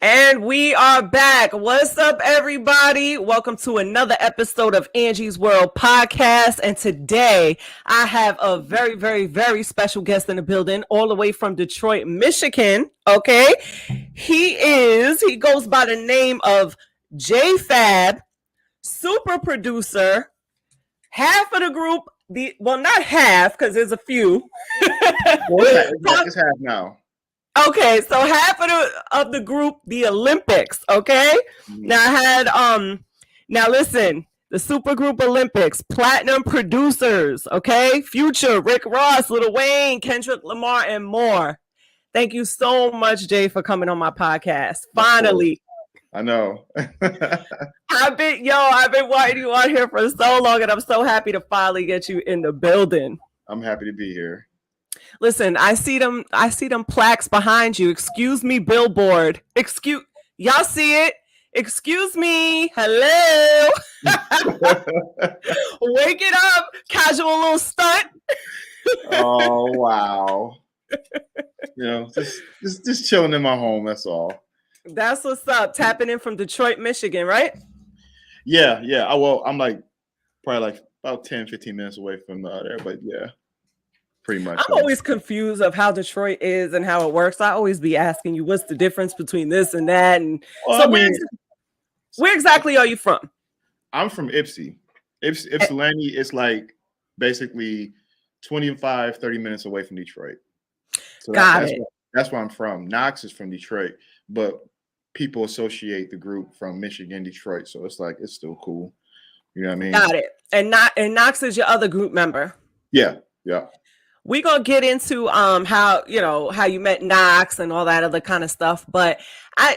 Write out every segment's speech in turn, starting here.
And we are back. What's up, everybody? Welcome to another episode of Angie's World Podcast. And today I have a very, very, very special guest in the building, all the way from Detroit, Michigan. Okay. He goes by the name of Jay Fab, super producer, half of the group. Not half, because there's a few. It's half now. Okay, so half of the group, the Olympics. Okay, now I had now listen, the supergroup Olympics, platinum producers. Okay, Future, Rick Ross, Lil Wayne, Kendrick Lamar, and more. Thank you so much, Jay, for coming on my podcast. Finally, I know. I've been wanting you on here for so long, and I'm so happy to finally get you in the building. I'm happy to be here. Listen, I see them plaques behind you. Excuse me, billboard. Y'all see it? Excuse me. Hello. Wake it up. Casual little stunt. Oh wow. Just chilling in my home, that's all. That's what's up. Tapping in from Detroit, Michigan, right? Yeah. I'm probably about 10-15 minutes away from there, but yeah. Pretty much. I'm always confused of how Detroit is and how it works. I always be asking you, what's the difference between this and that? And where exactly are you from? I'm from Ypsi. Ypsilanti is like basically 25-30 minutes away from Detroit. So that's where I'm from. Knox is from Detroit, but people associate the group from Michigan, Detroit. So it's still cool. You know what I mean? Got it. And Knox is your other group member. Yeah. We're gonna get into how you met Knox and all that other kind of stuff, but I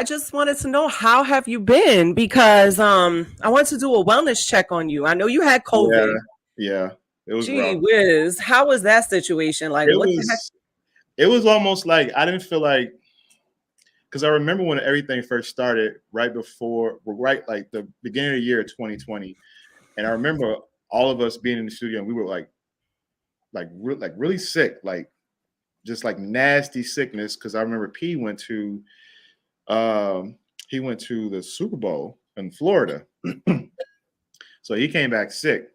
just wanted to know, how have you been? Because I wanted to do a wellness check on you. I know you had COVID. Yeah. It was Gee rough. whiz, how was that situation? Like, it was almost like I didn't feel like, because I remember when everything first started, like the beginning of the year 2020, and I remember all of us being in the studio and we were like really sick, just nasty sickness. Because I remember P went to the Super Bowl in Florida, so he came back sick.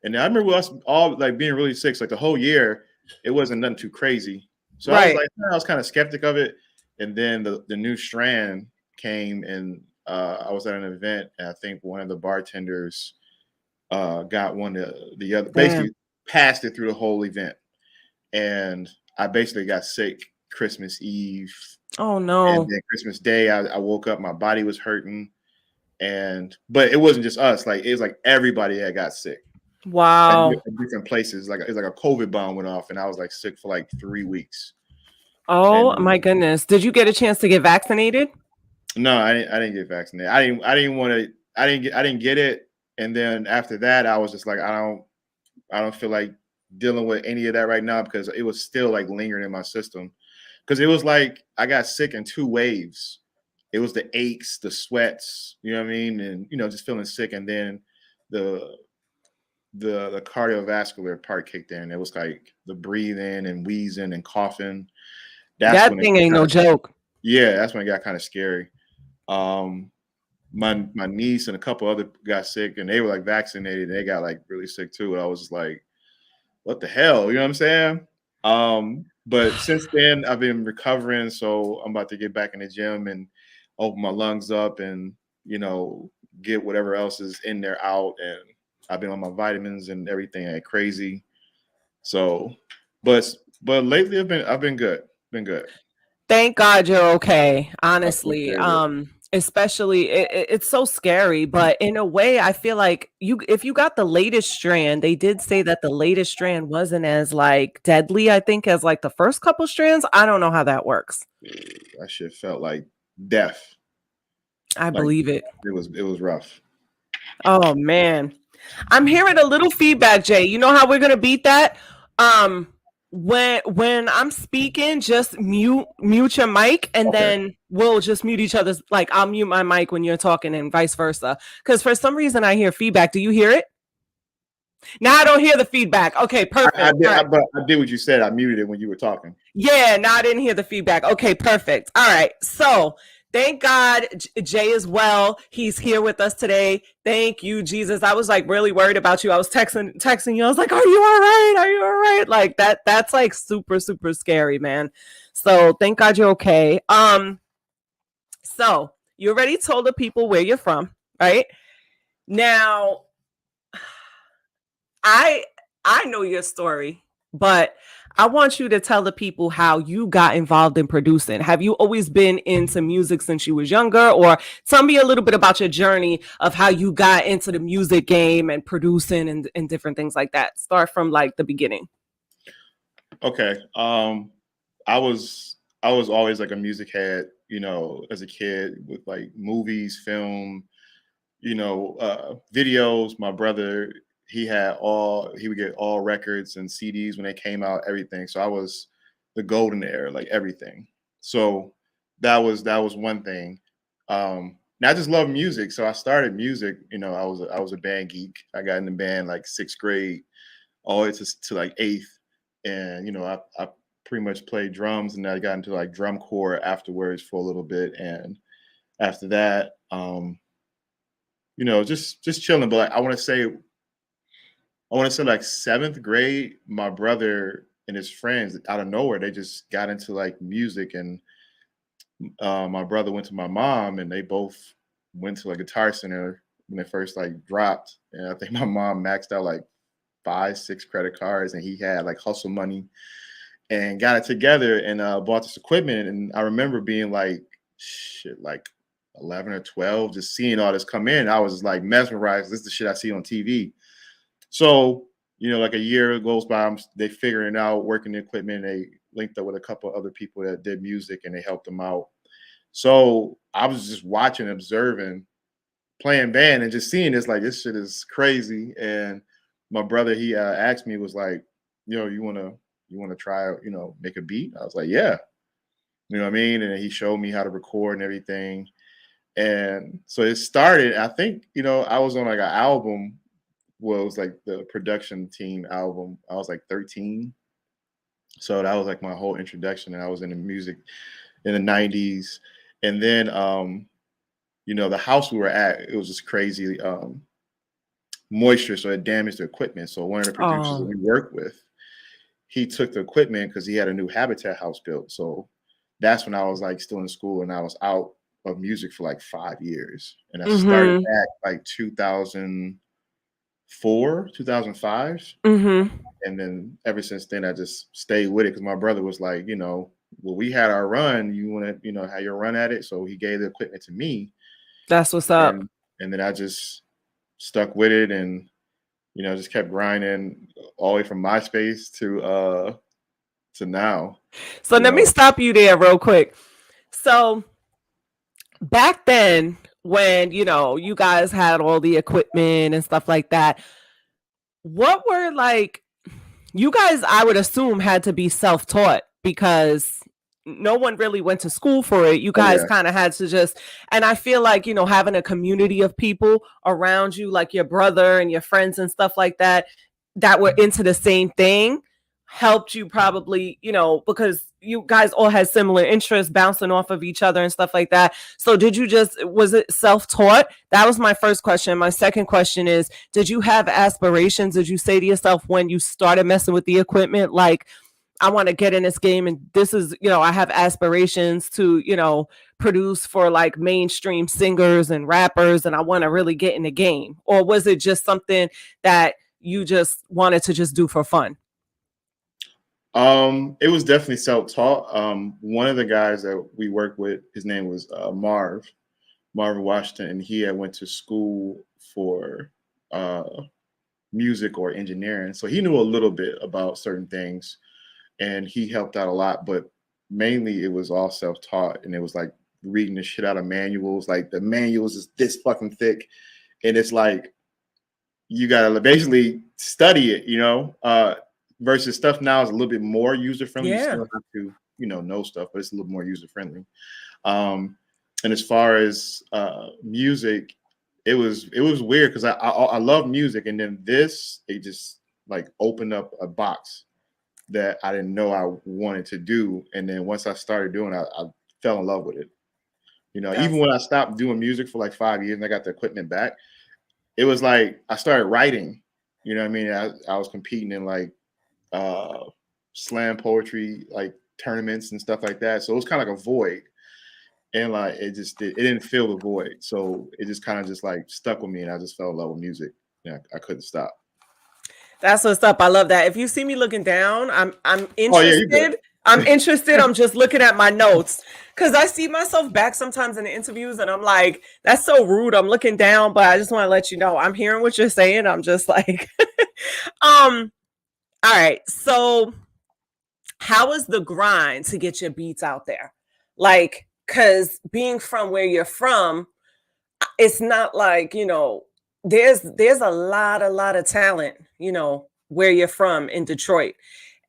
And I remember us all being really sick. So the whole year, it wasn't nothing too crazy. So right. I was kind of skeptic of it. And then the new strand came, and I was at an event, and I think one of the bartenders got one of the other, basically passed it through the whole event. And I basically got sick Christmas Eve. Oh no. And then Christmas Day, I woke up, my body was hurting. But it wasn't just us, it was everybody that got sick. Wow. In different places. It's like a COVID bomb went off, and I was sick for 3 weeks. Oh my goodness. Did you get a chance to get vaccinated? No, I didn't get vaccinated. I didn't get it. And then after that, I was just I don't feel like dealing with any of that right now, because it was still lingering in my system. Because it was I got sick in 2 waves. It was the aches, the sweats, you know what I mean? And, just feeling sick. And then the cardiovascular part kicked in. It was the breathing and wheezing and coughing. That thing ain't no joke. Yeah, that's when it got kind of scary. My niece and a couple other got sick, and they were vaccinated, and they got really sick too. And I was just what the hell? You know what I'm saying? But since then I've been recovering, so I'm about to get back in the gym and open my lungs up and, get whatever else is in there out. And I've been on my vitamins and everything like crazy. So, but lately I've been good. Been good. Thank God you're okay. Honestly, especially it's so scary, but in a way, I feel like if you got the latest strand, they did say that the latest strand wasn't as deadly, I think, as the first couple strands. I don't know how that works. That shit felt like death. I believe it. It was rough. Oh man, I'm hearing a little feedback, Jay. You know how we're gonna beat that? When I'm speaking, just mute your mic, and then we'll just mute each other's. I'll mute my mic when you're talking, and vice versa. Because for some reason I hear feedback. Do you hear it? Now I don't hear the feedback. Okay, perfect. But I did what you said. I muted it when you were talking. Yeah, now I didn't hear the feedback. Okay, perfect. All right. So thank God Jay is well. He's here with us today. Thank you, Jesus. I was like really worried about you. I was texting you. I was like, are you all right? Are you all right? Like that's like super, super scary, man. So thank God you're okay. So you already told the people where you're from, right? Now I know your story, but I want you to tell the people how you got involved in producing. Have you always been into music since you was younger, or tell me a little bit about your journey of how you got into the music game and producing and different things like that? Start from like the beginning. Okay. I was always like a music head, as a kid with like movies, film, videos. My brother, he would get all records and CDs when they came out, everything. So I was the golden era, like everything. So that was one thing. And I just love music. So I started music, I was a band geek. I got in the band like 6th grade, all the way to like 8th. And, I pretty much played drums, and I got into like drum corps afterwards for a little bit. And after that, just chilling. But like, I want to say like 7th grade, my brother and his friends out of nowhere, they just got into like music. And my brother went to my mom, and they both went to like Guitar Center when they first like dropped. And I think my mom maxed out like 5-6 credit cards, and he had like hustle money, and got it together and bought this equipment. And I remember being like, shit, like 11 or 12, just seeing all this come in. I was just like mesmerized. This is the shit I see on TV. So, like a year goes by, they figuring it out, working the equipment. They linked up with a couple of other people that did music, and they helped them out. So I was just watching, observing, playing band, and just seeing this, like, this shit is crazy. And my brother, he asked me, was like, you want to try, make a beat? I was like, yeah. You know what I mean? And he showed me how to record and everything. And so it started, I think, I was on like an album. Well, it was like the production team album. I was like 13. So that was like my whole introduction. And I was into music in the 90s. And then, the house we were at, it was just crazy moisture. So it damaged the equipment. So one of the producers that we worked with, he took the equipment because he had a new Habitat house built. So that's when I was like still in school, and I was out of music for like 5 years. And I started back like 2004, 2005. And then ever since then, I just stayed with it because my brother was like, well, we had our run. You want to, have your run at it. So he gave the equipment to me. That's what's up. And then I just stuck with it, and, just kept grinding all the way from MySpace to now. So let me stop you there real quick. So back then, when you guys had all the equipment and stuff like that, what were like, you guys, I would assume, had to be self-taught because no one really went to school for it. You guys kind of had to just, and I feel like, having a community of people around you, like your brother and your friends and stuff like that were into the same thing, helped you probably, because you guys all had similar interests, bouncing off of each other and stuff like that. So was it self-taught? That was my first question. My second question is, did you have aspirations? Did you say to yourself when you started messing with the equipment, like, I want to get in this game, and this is, I have aspirations to, produce for like mainstream singers and rappers, and I want to really get in the game? Or was it just something that you just wanted to just do for fun? It was definitely self-taught. One of the guys that we worked with, his name was Marvin Washington, and he had went to school for music or engineering. So he knew a little bit about certain things, and he helped out a lot, but mainly it was all self-taught. And it was like reading the shit out of manuals. Like the manuals is this fucking thick, and it's like you gotta basically study it, versus stuff now is a little bit more user-friendly. You still have to, know stuff, but it's a little more user-friendly. And as far as music, it was weird because I love music, and then it just like opened up a box that I didn't know I wanted to do, and then once I started doing it, I fell in love with it. You know, even when I stopped doing music for like 5 years and I got the equipment back, it was like I started writing. You know what I mean? I was competing in like slam poetry like tournaments and stuff like that. So it was kind of like a void. And like it didn't fill the void. So it just kind of just like stuck with me, and I just fell in love with music. Yeah, I couldn't stop. That's what's up. I love that. If you see me looking down, I'm Oh yeah, you interested. good. I'm interested. I'm just looking at my notes because I see myself back sometimes in the interviews, and I'm like, that's so rude. I'm looking down, but I just want to let you know I'm hearing what you're saying. I'm just like, all right. So, how is the grind to get your beats out there? Like, because being from where you're from, it's not like, there's a lot of talent, where you're from in Detroit.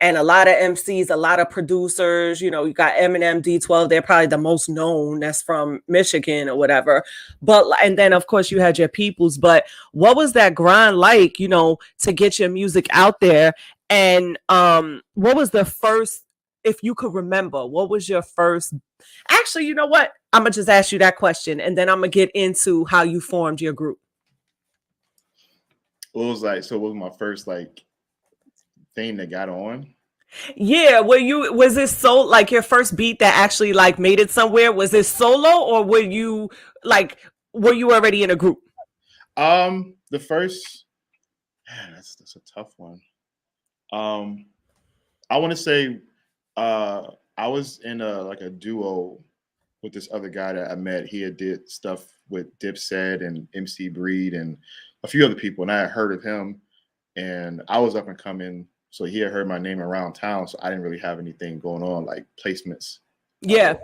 And a lot of MCs, a lot of producers, you got Eminem, D12, they're probably the most known that's from Michigan or whatever. But and then of course you had your peoples, but what was that grind like, to get your music out there? And what was the first, if you could remember, what was your first? Actually, you know what? I'm gonna just ask you that question, and then I'm gonna get into how you formed your group. What was like? So what was my first like thing that got on? Yeah, was it so like your first beat that actually like made it somewhere? Was it solo, or like were you already in a group? The first, man, that's a tough one. I want to say I was in a duo with this other guy that I met. He had did stuff with Dipset and MC Breed and a few other people, and I had heard of him, and I was up and coming, so he had heard my name around town, so I didn't really have anything going on like placements. Yeah.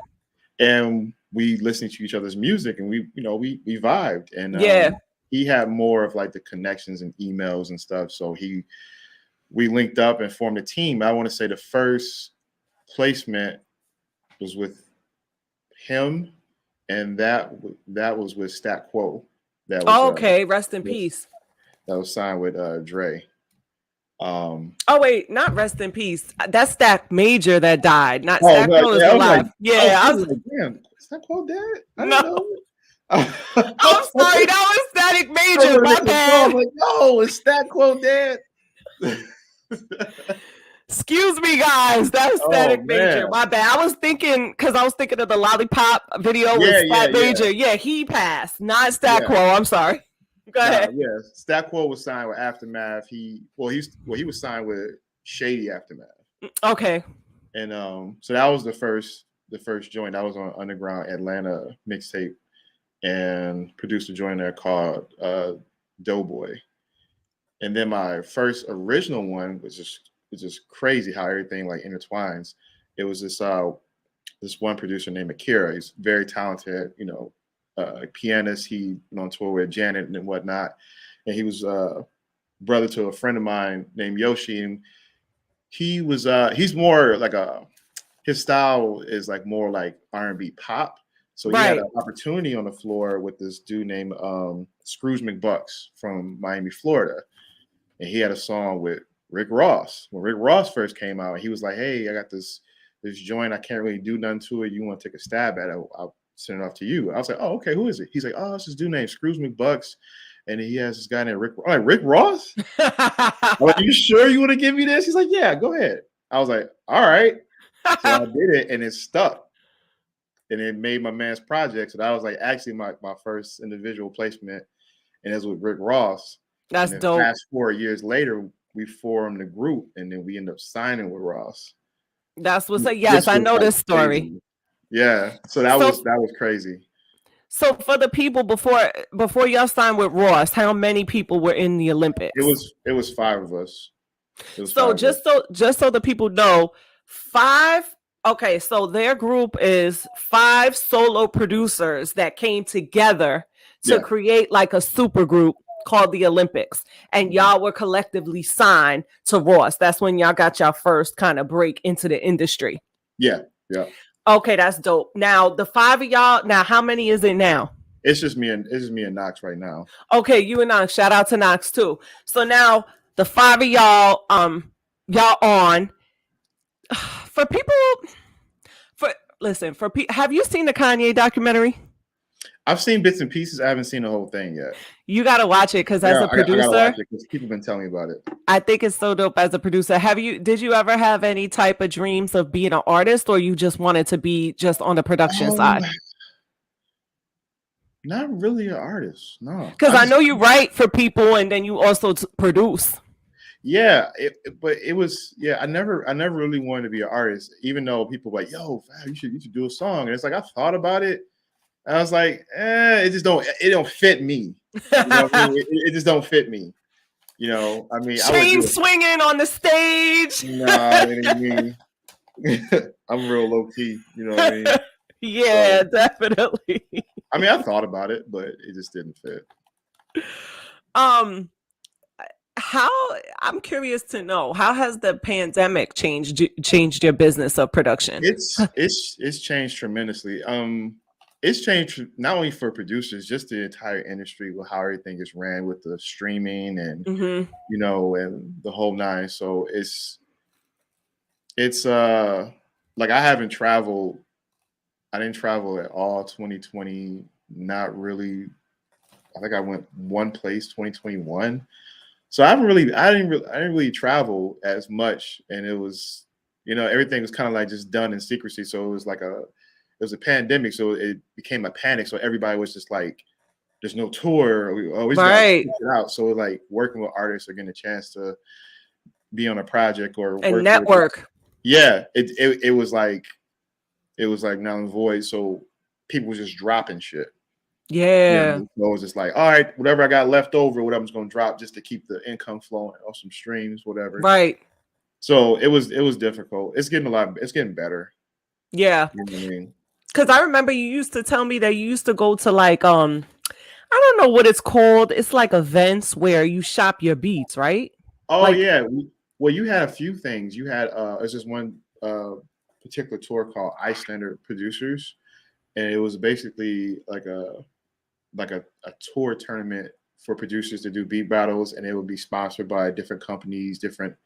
And we listened to each other's music, and we vibed, and yeah, he had more of like the connections and emails and stuff, so we linked up and formed a team. I want to say the first placement was with him, and that was with Stat Quo. That was okay. Rest in peace. That was signed with Dre. Oh wait, not rest in peace. That's Stack Major that died. Not Stack Quo is alive. I was like, damn, Stat Quo dead? I didn't know. I'm sorry, that was Static Major. My bad. I was like, no, is Stat Quo dead? Excuse me, guys. That was Static Major. My bad. I was thinking of the Lollipop video with Stat Major. Yeah, he passed. Not Stat Quo. I'm sorry. Go ahead. Yeah, Stat Quo was signed with Aftermath. He was signed with Shady Aftermath. Okay. And so that was the first joint. I was on Underground Atlanta mixtape, and produced a joint there called Doughboy. And then my first original one was just crazy how everything like intertwines. It was this one producer named Akira. He's very talented, pianist. He went on tour with Janet and whatnot. And he was brother to a friend of mine named Yoshi. And he was he's more like his style is like more like R&B pop. So he had an opportunity on the floor with this dude named Scrooge McBucks from Miami, Florida. And he had a song with Rick Ross. When Rick Ross first came out, he was like, hey, I got this joint. I can't really do nothing to it. You want to take a stab at it? I'll send it off to you. I was like, oh, okay, who is it? He's like, oh, it's this dude named Scrooge McBucks. And he has this guy named Rick. I'm like, Rick Ross? I'm like, are you sure you want to give me this? He's like, yeah, go ahead. I was like, all right. So I did it, and it stuck. And it made my man's project. So that was like actually my first individual placement. And it was with Rick Ross. That's dope. Fast 4 years later, we formed a group, and then we ended up signing with Ross. That's what's up. Yes, I know this story. Crazy. Yeah. So that was crazy. So for the people before y'all signed with Ross, how many people were in the Olympics? It was 5 of us. So just so the people know, 5. Okay, so their group is 5 solo producers that came together to create like a super group called the Olympicks, and y'all were collectively signed to Ross. That's when y'all got y'all first kind of break into the industry. Yeah. Okay, that's dope. Now the 5 of y'all. Now, how many is it now? It's just me and Knox right now. Okay, you and Knox. Shout out to Knox too. So now the five of y'all, y'all on for people. Have you seen the Kanye documentary? I've seen bits and pieces. I haven't seen the whole thing yet. You got to watch it because as a producer, I gotta watch it because people have been telling me about it. I think it's so dope as a producer. Did you ever have any type of dreams of being an artist, or you just wanted to be just on the production side? Not really an artist, no. Because I know you write for people and then you also produce. Yeah, but it was I never really wanted to be an artist, even though people were like, yo, Fab, you should do a song. And it's like I thought about it. And I was like, it don't fit me. You know what I mean? It just don't fit me. You know, I mean, chain swinging on the stage. Nah, it ain't me. I'm real low key. You know what I mean? Yeah, so, definitely. I mean, I thought about it, but it just didn't fit. I'm curious to know, how has the pandemic changed your business of production? It's changed tremendously. It's changed not only for producers, just the entire industry with how everything is ran with the streaming and you know, and the whole nine. So it's like I haven't traveled. I didn't travel at all 2020. Not really. I think I went one place 2021. So I didn't really travel as much, and it was, you know, everything was kind of like just done in secrecy. So it was like it was a pandemic, so it became a panic. So everybody was just like, "There's no tour. We always right. got it out." So like working with artists or getting a chance to be on a project or and network. It was like null and void. So people was just dropping shit. Yeah. So it was just like, all right, whatever I got left over, whatever's just gonna drop just to keep the income flowing or some streams, whatever. Right. So it was difficult. It's getting better. Yeah. You know what I mean? Because I remember you used to tell me that you used to go to like I don't know what it's called. It's like events where you shop your beats, right? Oh yeah. Well, you had a few things. You had there's this one particular tour called Icelander Producers, and it was basically like a tour tournament for producers to do beat battles, and it would be sponsored by different companies, different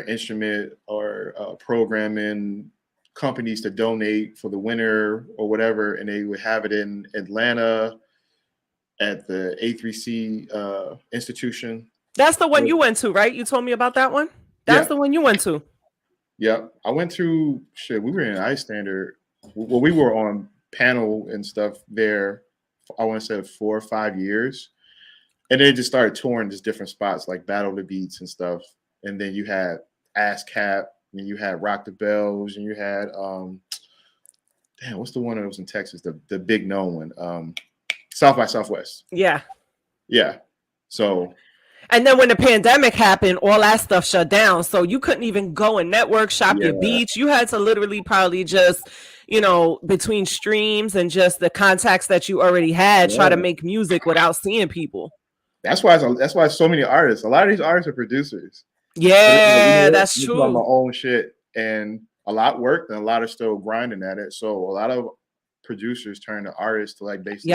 instrument or programming companies to donate for the winner or whatever, and they would have it in Atlanta at the A3C institution. That's the one you went to, right? You told me about that one. That's the one you went to. Yeah, I went through shit. We were in Icelander. Well, we were on panel and stuff there. I want to say 4 or 5 years, and they just started touring just different spots like Battle the Beats and stuff. And then you had ASCAP, and you had Rock the Bells, and you had what's the one that was in Texas? The big known one, South by Southwest. Yeah. So. And then when the pandemic happened, all that stuff shut down. So you couldn't even go and network shop your beats. You had to literally probably just, you know, between streams and just the contacts that you already had, try to make music without seeing people. That's why so many artists. A lot of these artists are producers. Yeah, that's true. On my own shit, and a lot worked, and a lot are still grinding at it. So a lot of producers turn to artists to like basically.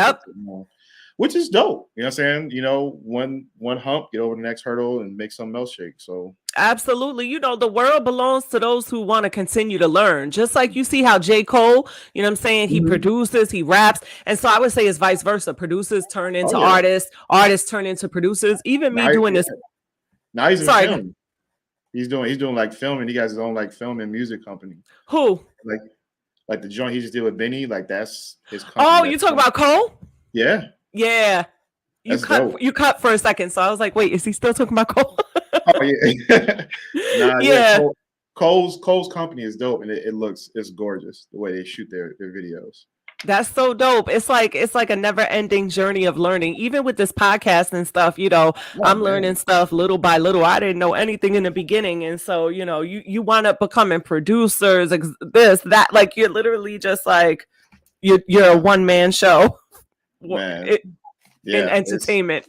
Which is dope. You know what I'm saying? You know, one hump, get over the next hurdle and make something else shake. So absolutely. You know, the world belongs to those who want to continue to learn. Just like you see how J. Cole, you know what I'm saying? He produces, he raps. And so I would say it's vice versa. Producers turn into artists, artists turn into producers. Even me doing this. Now he's in film. He's doing like filming. He got his own like film and music company. Who? Like the joint he just did with Benny, like that's his company. Oh, you talking about Cole? Yeah. Yeah. You cut for a second, so I was like, wait, is he still talking about Cole? Oh yeah. Cole's company is dope, and it's gorgeous the way they shoot their videos. That's so dope. It's like a never-ending journey of learning. Even with this podcast and stuff, you know, I'm learning stuff little by little. I didn't know anything in the beginning, and so you know, you wind up becoming producers, this, that. Like you're literally just like you're a one-man show. Man, in entertainment.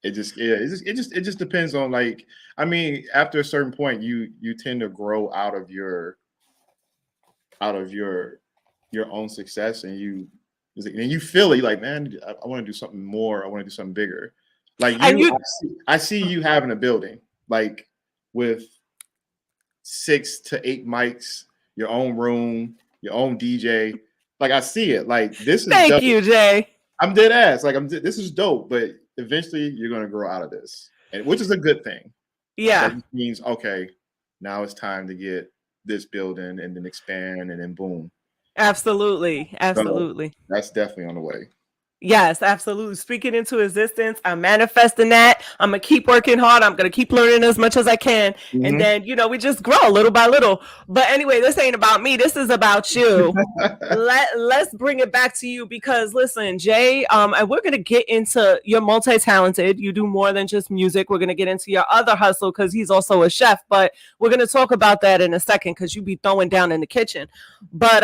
It just depends on, like, I mean, after a certain point, you tend to grow out of your own success, and you And you feel it. You're like, man, I want to do something more. I want to do something bigger. Like And you, I see you having a building like with 6 to 8 mics, your own room, your own DJ. Like I see it. Like this is thank dope. you, Jay. I'm dead ass. Like this is dope, but eventually you're gonna grow out of this, and which is a good thing. Yeah, That means okay, now it's time to get this building and then expand and then boom. absolutely, So absolutely. that's definitely on the way. Yes, absolutely. Speaking into existence. I'm manifesting that. I'm going to keep working hard. I'm going to keep learning as much as I can. And then, we just grow little by little. But anyway, this ain't about me. This is about you. Let's bring it back to you because listen, Jay, and we're going to get into you're multi-talented. You do more than just music. We're going to get into your other hustle because he's also a chef. But we're going to talk about that in a second because you be throwing down in the kitchen. But,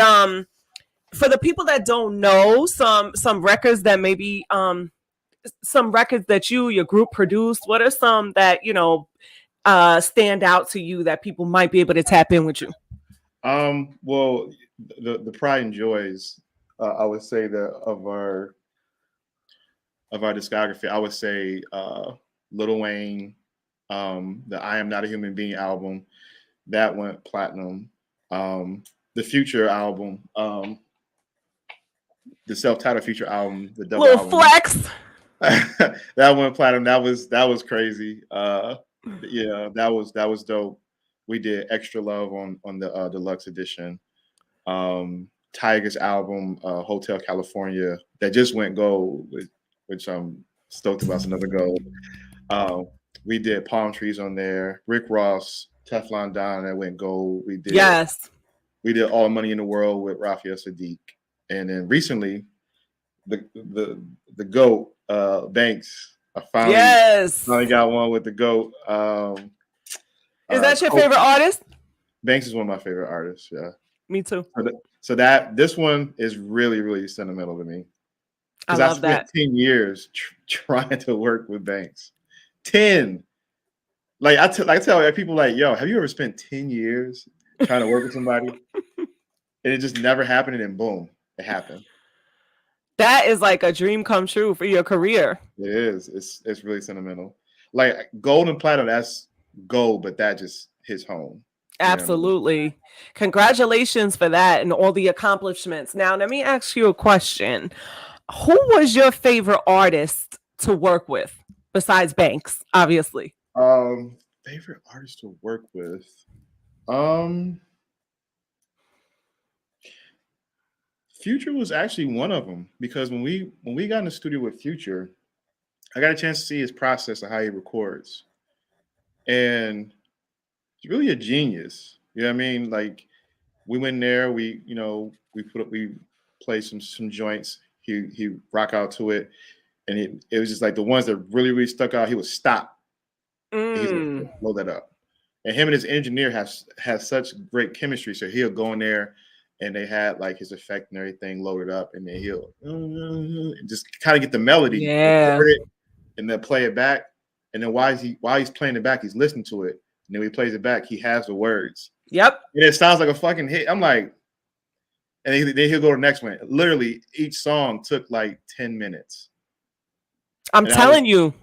for the people that don't know some records that maybe some records that your group produced, what are some that stand out to you that people might be able to tap in with you? Well, the pride and joys, I would say that of our discography, I would say Lil Wayne, the I Am Not a Human Being album, that went platinum. The Future album, the self-titled Future album, the double Little album. flex. That went platinum. That was crazy. Yeah, that was dope. We did Extra Love on the deluxe edition. Tiger's album, Hotel California, that just went gold, which I'm stoked about. It's another gold. We did Palm Trees on there. Rick Ross, Teflon Don, that went gold. We did All Money in the World with Raphael Sadiq. And then recently, the GOAT, Banks. I finally got one with the GOAT. Is that your favorite artist? Banks is one of my favorite artists. Yeah, me too. So this one is really, really sentimental to me because I spent 10 years trying to work with Banks. 10. Like I tell people, like, yo, have you ever spent 10 years trying to work with somebody and it just never happened, and then boom, it happened. That is like a dream come true for your career. It is. It's really sentimental. Like gold and platinum, that's gold, but that just hits home. Absolutely. You know what I mean? Congratulations for that and all the accomplishments. Now, let me ask you a question. Who was your favorite artist to work with besides Banks, obviously? Favorite artist to work with? Future was actually one of them, because when we got in the studio with Future, I got a chance to see his process of how he records. And he's really a genius. You know what I mean? Like, we went there, we played some joints. He rock out to it. And it was just like the ones that really, really stuck out, he would stop. He's like, blow that up. And him and his engineer has such great chemistry. So he'll go in there and they had like his effect and everything loaded up, and then he'll just kind of get the melody, and then play it back. And then while he's playing it back, he's listening to it. And then when he plays it back, he has the words. Yep. And it sounds like a fucking hit. I'm like, and then he'll go to the next one. Literally, each song took like 10 minutes. I'm telling you.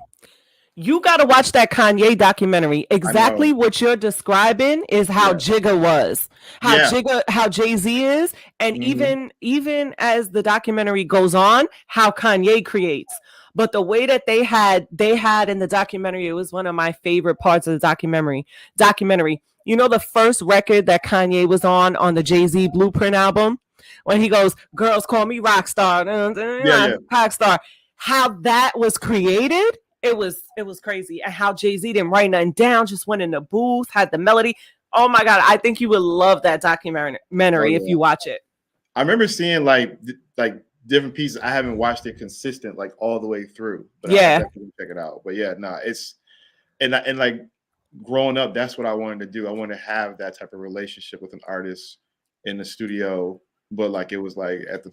You got to watch that Kanye documentary. Exactly what you're describing is how Jigga was, how Jay-Z is, and even as the documentary goes on, how Kanye creates. But the way that they had in the documentary, it was one of my favorite parts of the documentary. You know, the first record that Kanye was on the Jay-Z Blueprint album, when he goes, "Girls call me rock star, rock star," how that was created. It was crazy. And how Jay-Z didn't write nothing down, just went in the booth, had the melody. Oh my God, I think you would love that documentary if you watch it. I remember seeing like different pieces. I haven't watched it consistent like all the way through, but I definitely check it out. But it's and like growing up, that's what I wanted to do. I wanted to have that type of relationship with an artist in the studio, but like it was like at the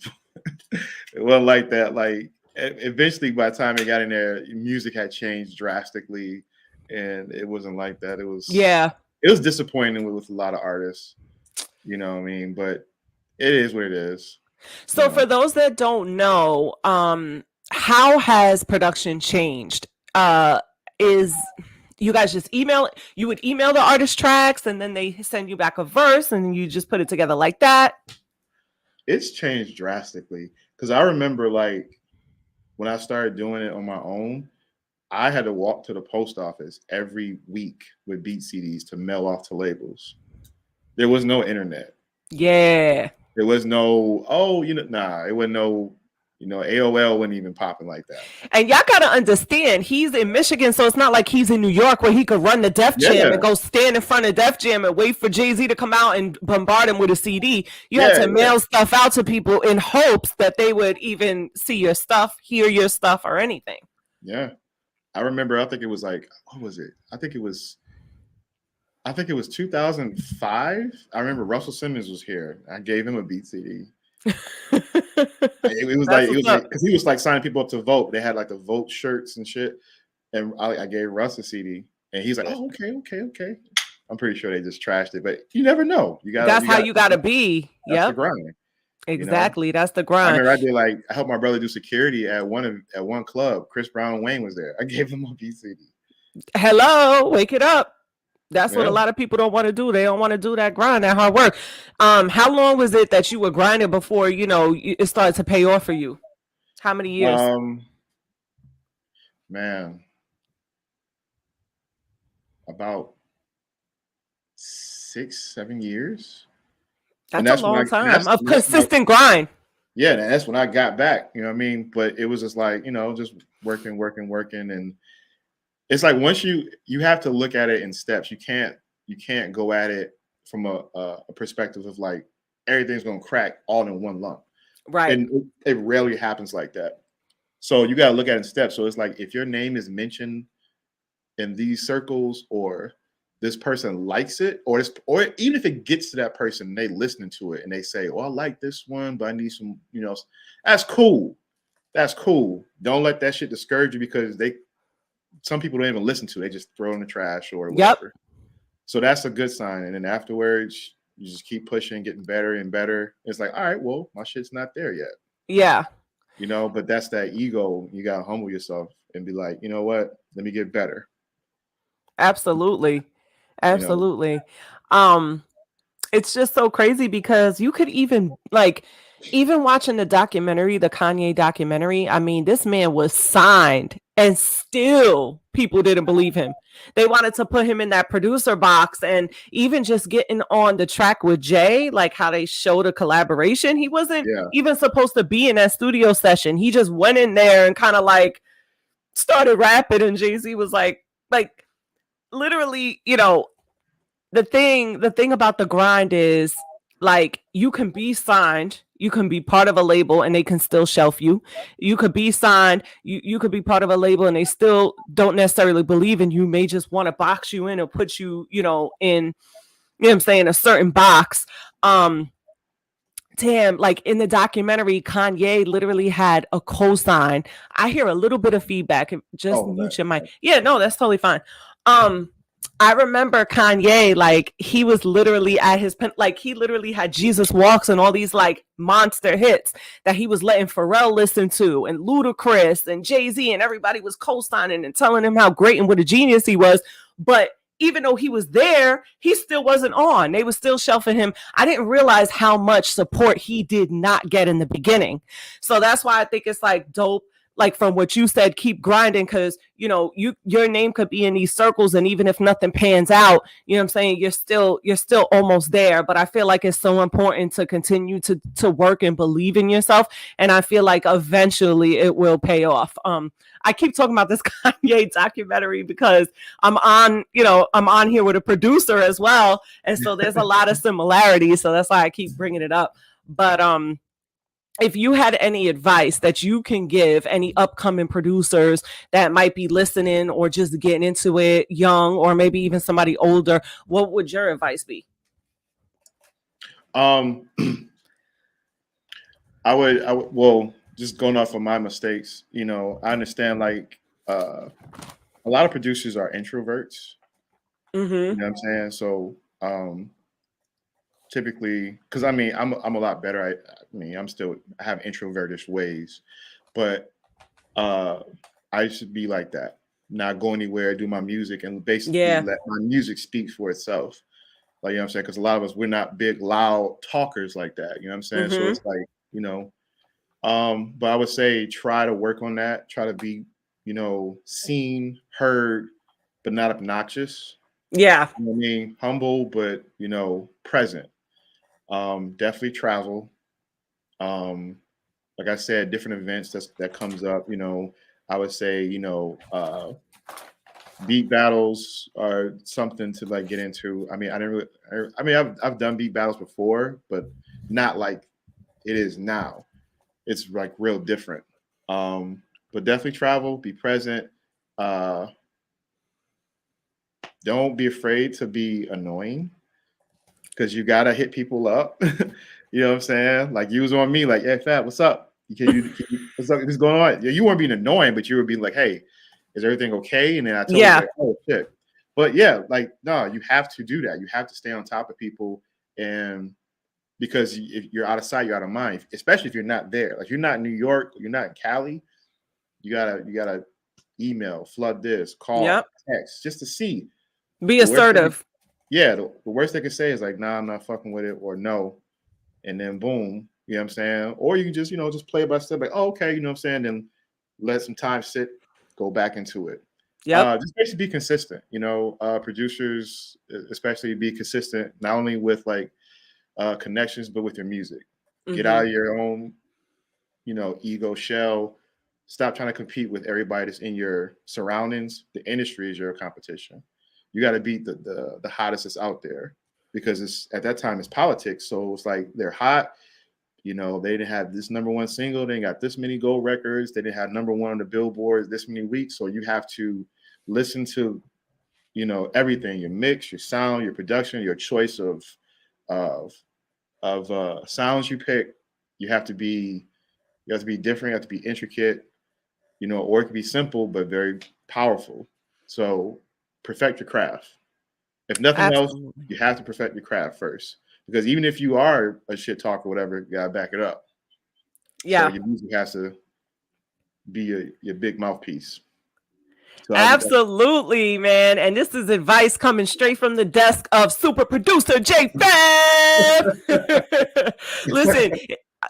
it wasn't like that. Like eventually, by the time it got in there, music had changed drastically, and it wasn't like that. It was disappointing with a lot of artists, you know what I mean? But it is what it is. So for those that don't know, how has production changed? Is you guys just you would email the artist tracks and then they send you back a verse and you just put it together like that? It's changed drastically because I remember like when I started doing it on my own, I had to walk to the post office every week with beat CDs to mail off to labels. There was no internet. Yeah. There was no, it wasn't no, AOL wasn't even popping like that. And y'all gotta understand, he's in Michigan, so it's not like he's in New York where he could run the Def Jam and go stand in front of Def Jam and wait for Jay-Z to come out and bombard him with a CD. You had to mail stuff out to people in hopes that they would even see your stuff, hear your stuff, or anything. Yeah. I remember, I think it was like, what was it? I think it was 2005. I remember Russell Simmons was here. I gave him a beat CD. it was like because he was like signing people up to vote. They had like the vote shirts and shit. And I gave Russ a CD, and he's like, "Oh, okay." I'm pretty sure they just trashed it, but you never know. That's how you gotta be. That's the grind. Exactly, that's the grind. I remember I helped my brother do security at one club. Chris Brown and Wayne was there. I gave him a beat CD. Hello, wake it up. That's what a lot of people don't want to do. They don't want to do that grind, that hard work. How long was it that you were grinding before, it started to pay off for you? How many years? Man, about 6-7 years. That's a long time of consistent grind. Yeah, and that's when I got back, you know what I mean? But it was just like, just working. And it's like once you have to look at it in steps. You can't go at it from a perspective of like everything's gonna crack all in one lump. Right. And it rarely happens like that. So you gotta look at it in steps. So it's like if your name is mentioned in these circles, or this person likes it, or even if it gets to that person, they listening to it and they say, "Oh, I like this one, but I need some," that's cool. That's cool. Don't let that shit discourage you because some people don't even listen to it. They just throw it in the trash or whatever. Yep. So that's a good sign. And then afterwards, you just keep pushing, getting better and better. It's like, all right, well, my shit's not there yet. Yeah. But that's that ego. You got to humble yourself and be like, you know what? Let me get better. Absolutely. It's just so crazy because you could even watching the Kanye documentary. I mean, this man was signed and still people didn't believe him. They wanted to put him in that producer box, and even just getting on the track with Jay, like how they showed a collaboration. He wasn't even supposed to be in that studio session. He just went in there and kind of like started rapping, and Jay-Z was like literally, the thing about the grind is like you can be signed, you can be part of a label and they can still shelf you. You could be signed, you could be part of a label and they still don't necessarily believe in you, may just want to box you in or put you, in, a certain box. Damn, like in the documentary, Kanye literally had a cosign. I hear a little bit of feedback. Just mute your mic. Yeah, no, that's totally fine. I remember Kanye, like he was literally at his he literally had Jesus Walks and all these like monster hits that he was letting Pharrell listen to, and Ludacris and Jay-Z, and everybody was co-signing and telling him how great and what a genius he was. But even though he was there, he still wasn't on. They were still shelving him. I didn't realize how much support he did not get in the beginning. So that's why I think it's like dope. Like from what you said, keep grinding, because your name could be in these circles, and even if nothing pans out, you know what I'm saying, you're still almost there. But I feel like it's so important to continue to work and believe in yourself, and I feel like eventually it will pay off. I keep talking about this Kanye documentary because I'm on here with a producer as well, and so there's a lot of similarities. So that's why I keep bringing it up. But if you had any advice that you can give any upcoming producers that might be listening or just getting into it young, or maybe even somebody older, what would your advice be? I would well, just going off of my mistakes, I understand like a lot of producers are introverts. Mm-hmm. You know what I'm saying? So typically, because I mean, I'm a lot better. I mean, I have introvertish ways, but I should be like that. Not go anywhere, do my music, and basically Yeah. let my music speak for itself. Like, you know what I'm saying? Because a lot of us, we're not big, loud talkers like that. You know what I'm saying? So Mm-hmm. it's like, you know, but I would say try to work on that. Try to be, you know, seen, heard, but not obnoxious. Yeah. You know what I mean? Humble, but, you know, present. Definitely travel. Um, like I said, different events that comes up. You know, I would say, you know, beat battles are something to like get into. I mean, I didn't really. I mean, I've done beat battles before, but not like it is now. It's like real different. But definitely travel, be present. Uh, don't be afraid to be annoying because you gotta hit people up. You know what I'm saying? Like you was on me, like, hey, Fab, what's up? What's up? What's going on? Yeah, you weren't being annoying, but you were being like, hey, is everything okay? And then I told you, Yeah. like, oh shit. But yeah, like, no, you have to do that. You have to stay on top of people, and because if you're out of sight, you're out of mind. Especially if you're not there. Like you're not in New York, you're not in Cali. You gotta email, flood this, Yep. call, text, just to see. Be The worst thing, assertive. yeah, the worst they can say is like, nah, I'm not fucking with it, or no, and then boom, you know what I'm saying? Or you can just, you know, just play it by step, like, oh, okay, you know what I'm saying? Then let some time sit, go back into it. Yep. Just basically be consistent, you know, producers, especially be consistent, not only with like connections, but with your music. Get Mm-hmm. out of your own, you know, ego shell. Stop trying to compete with everybody that's in your surroundings. The industry is your competition. You got to beat the hottest that's out there because it's at that time it's politics. So it's like they're hot. You know, they didn't have this number one single. They didn't got this many gold records. They didn't have number one on the billboards this many weeks. So you have to listen to, you know, everything, your mix, your sound, your production, your choice of sounds you pick. You have to be you have to be different. You have to be intricate, you know, or it can be simple but very powerful. So perfect your craft. If nothing else, Absolutely. you have to perfect your craft first. Because even if you are a shit talker or whatever, you gotta back it up. So Yeah. your music has to be your big mouthpiece. So Absolutely, man. And this is advice coming straight from the desk of super producer Jay Fab. Listen,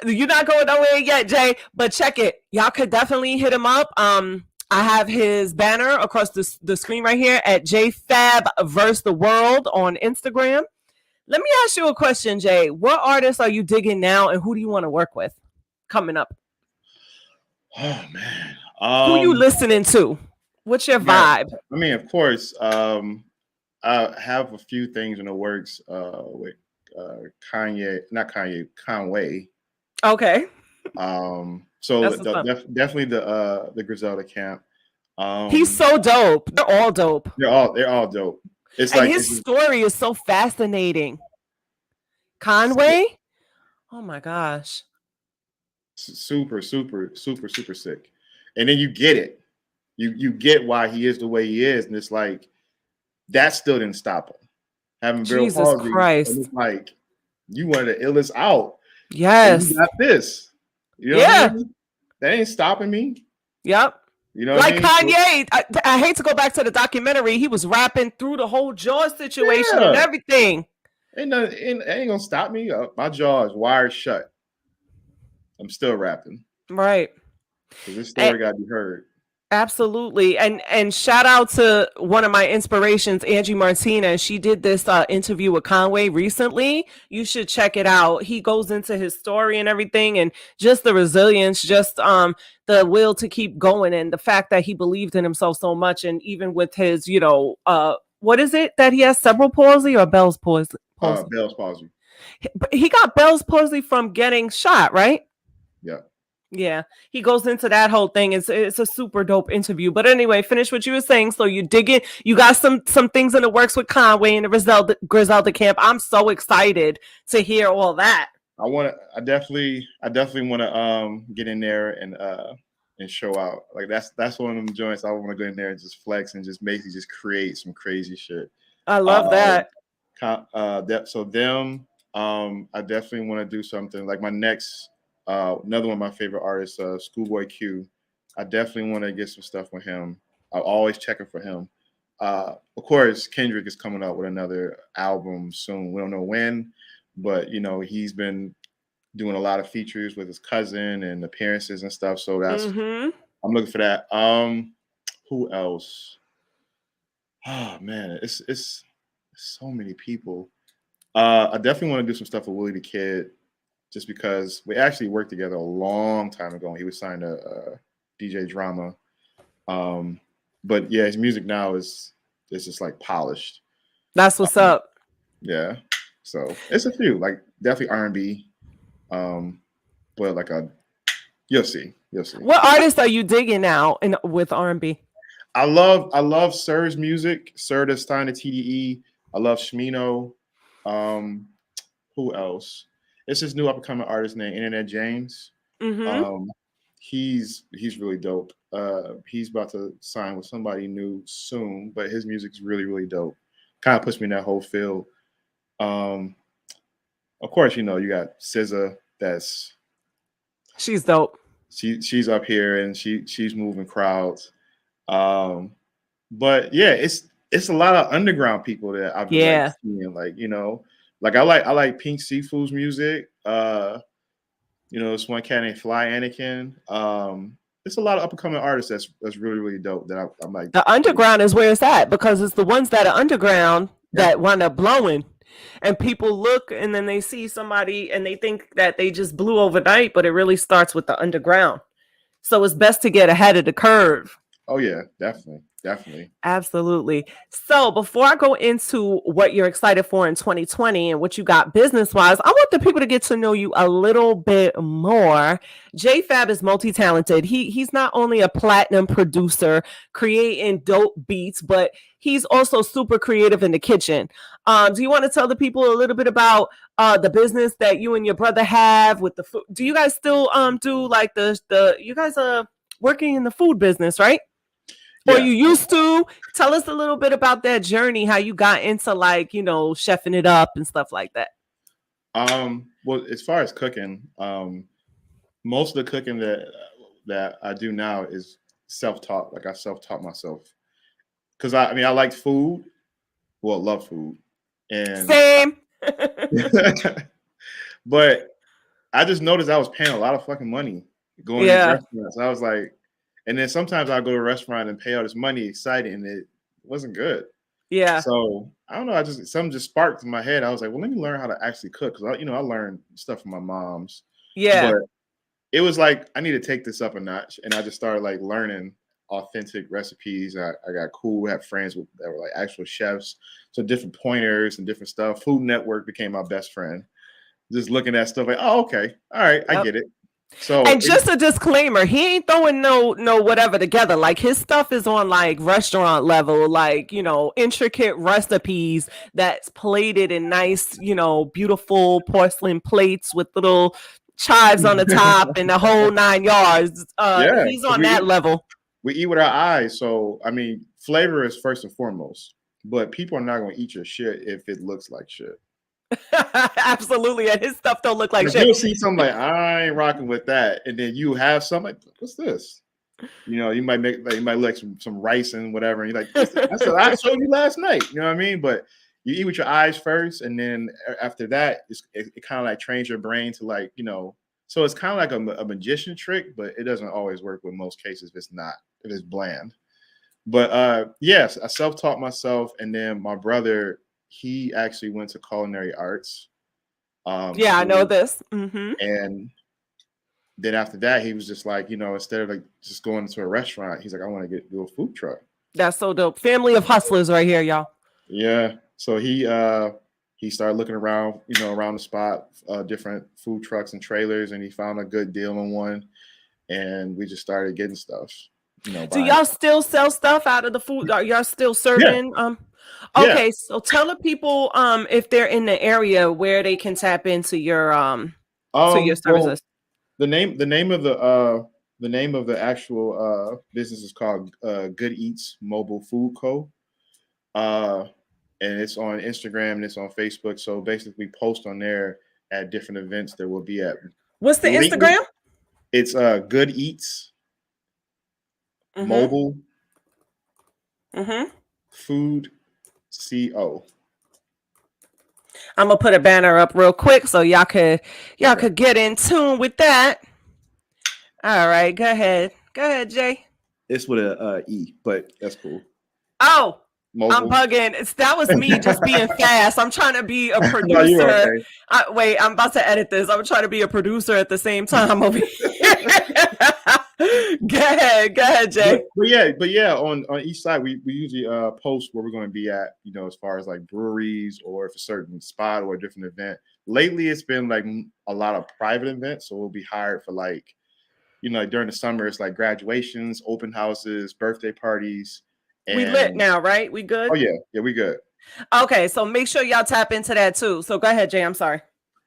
you're not going nowhere yet, Jay, but check it. Y'all could definitely hit him up. I have his banner across the screen right here at Jay Fab versus the World on Instagram. Let me ask you a question, Jay. What artists are you digging now, and who do you want to work with coming up? oh man. Who you listening to? What's your Man, vibe? I mean, of course, I have a few things in the works with Kanye, not Kanye, Conway. Okay. So That's what's up. definitely the Griselda camp. He's so dope. They're all dope. They're all dope. It's And like his it's just story is so fascinating. Conway? Oh my gosh. super, super, super, super sick. And then you get it. You get why he is the way he is, and it's like that still didn't stop him. Having Beryl Jesus palsy, and Christ. it's like you wanted the illest out, and you Yes. got this. You know what I Yeah. mean? That ain't stopping me. Yep. You know what I Like mean? So, Kanye, I hate to go back to the documentary. He was rapping through the whole jaw situation and yeah, everything. ain't gonna stop me. My jaw is wired shut. I'm still rapping Right. because this And story got to be heard. absolutely. And shout out to one of my inspirations, Angie Martinez. She did this interview with Conway recently. You should check it out. He goes into his story and everything and just the resilience, just the will to keep going and the fact that he believed in himself so much. And even with his, what is it that he has cerebral palsy or Bell's palsy? Bell's palsy. He got Bell's palsy from getting shot, right? Yeah. Yeah, he goes into that whole thing. It's a super dope interview. But anyway, finish what you were saying. So you dig it. You got some things in the works with Conway and the Griselda camp. I'm so excited to hear all that. I definitely want to get in there and show out. Like that's one of them joints I want to go in there and just flex and just basically just create some crazy shit. I love Uh, that. so them, I definitely want to do something like my next another one of my favorite artists, Schoolboy Q. I definitely want to get some stuff with him. I'm always checking for him. Of course, Kendrick is coming out with another album soon. We don't know when, but he's been doing a lot of features with his cousin and appearances and stuff. So I'm looking for that. Who else? Oh man, it's so many people. I definitely want to do some stuff with Willie the Kid, just because we actually worked together a long time ago. He was signed to DJ Drama. But yeah, his music now is just like polished. That's what's up. Yeah. So it's a few, like definitely R&B. But like you'll see. What artists are you digging now with R&B? I love Sir's music. Sir that's signed to TDE. I love Shmino. Who else? It's this new up and coming artist named Internet James. He's really dope. He's about to sign with somebody new soon, but his music's really, really dope. Kind of puts me in that whole field. Of course, you got SZA. She's dope. She's up here and she's moving crowds. But yeah, it's a lot of underground people that I've been seeing. Like I like Pink Seafood's music. This one cat named Fly Anakin. It's a lot of up and coming artists that's really, really dope. That I'm like, the underground is where it's at, because it's the ones that are underground that wind up blowing, and people look and then they see somebody and they think that they just blew overnight, but it really starts with the underground. So it's best to get ahead of the curve. Oh yeah, definitely. Absolutely. So before I go into what you're excited for in 2020 and what you got business-wise, I want the people to get to know you a little bit more. Jay Fab is multi-talented. He's not only a platinum producer creating dope beats, but he's also super creative in the kitchen. Do you want to tell the people a little bit about the business that you and your brother have with the food? Do you guys still do like you guys are working in the food business, right? Or you used to? Tell us a little bit about that journey, how you got into chefing it up and stuff like that. Well, as far as cooking, most of the cooking that I do now is self-taught. Like I self-taught myself. Because I like food. Well, love food. And same. But I just noticed I was paying a lot of fucking money going to these restaurants. I was like, and then sometimes I go to a restaurant and pay all this money, excited, and it wasn't good. Yeah. So I don't know. Something just sparked in my head. I was like, well, let me learn how to actually cook, because I learned stuff from my mom's. Yeah. But it was like I need to take this up a notch, and I just started like learning authentic recipes. I had friends that were like actual chefs, so different pointers and different stuff. Food Network became my best friend. Just looking at stuff like, oh, okay, all right, I get it. So, and just a disclaimer, he ain't throwing no whatever together. Like his stuff is on like restaurant level, like, intricate recipes that's plated in nice, beautiful porcelain plates with little chives on the top and the whole 9 yards. He's on that level. We eat with our eyes. So, I mean, flavor is first and foremost, but people are not going to eat your shit if it looks like shit. Absolutely, and his stuff don't look like shit. You'll see something like, I ain't rocking with that, and then you have something like, what's this? You might like some rice and whatever, and you're like, that's what I showed you last night. You know what I mean? But you eat with your eyes first, and then after that, it kind of like trains your brain to like, so it's kind of like a magician trick, but it doesn't always work with most cases if it's bland. But yes, I self-taught myself, and then my brother, he actually went to culinary arts. I know this. Mm-hmm. And then after that, he was just like, instead of like just going to a restaurant, he's like, I want to do a food truck. That's so dope. Family of hustlers right here, y'all. Yeah. So he started looking around, around the spot, different food trucks and trailers, and he found a good deal on one, and we just started getting stuff. Do y'all still sell stuff out of the food? Are y'all still serving? Yeah. Okay, so tell the people if they're in the area where they can tap into your to your services. Well, the name of the actual business is called Good Eats Mobile Food Co. and it's on Instagram and it's on Facebook. So basically, we post on there at different events that we'll be at. What's the Lately, Instagram? It's Good Eats Mobile Food Co. I'm gonna put a banner up real quick so y'all could get in tune with that. All right, go ahead, Jay. It's with a E, but that's cool. Oh, Mobile. I'm bugging. That was me just being fast. I'm trying to be a producer. No, you're okay. Wait, I'm about to edit this. I'm trying to be a producer at the same time over here. Go ahead, Jay. But yeah, on each side we usually post where we're going to be at, as far as like breweries or if a certain spot or a different event. Lately, it's been like a lot of private events, so we'll be hired for like, during the summer, it's like graduations, open houses, birthday parties. We lit now, right? We good? Oh yeah, we good. Okay, so make sure y'all tap into that too. So go ahead, Jay. I'm sorry.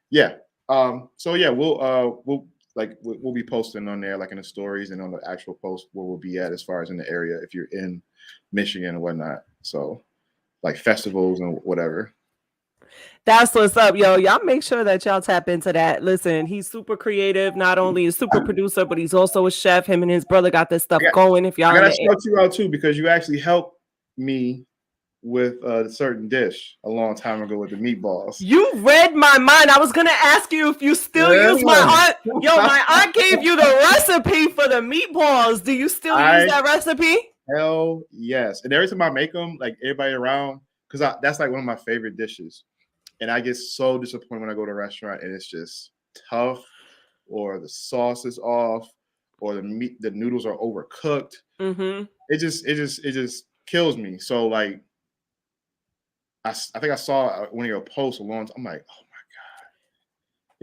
Yeah. So yeah, we'll be posting on there, like in the stories and on the actual post where we'll be at as far as in the area if you're in Michigan and whatnot. So like festivals and whatever. That's what's up, yo. Y'all make sure that y'all tap into that. Listen, he's super creative. Not only a super producer, but he's also a chef. Him and his brother got this stuff going. If y'all, I gotta shout you out too because you actually helped me with a certain dish a long time ago with the meatballs. You read my mind. I was gonna ask you if you still use my aunt. Yo, my aunt gave you the recipe for the meatballs. Do you still use that recipe? Hell yes. And every time I make them, like everybody around, because that's like one of my favorite dishes. And I get so disappointed when I go to a restaurant and it's just tough, or the sauce is off, or the noodles are overcooked. It just kills me. So like, I think I saw one of your posts along. I'm like, oh my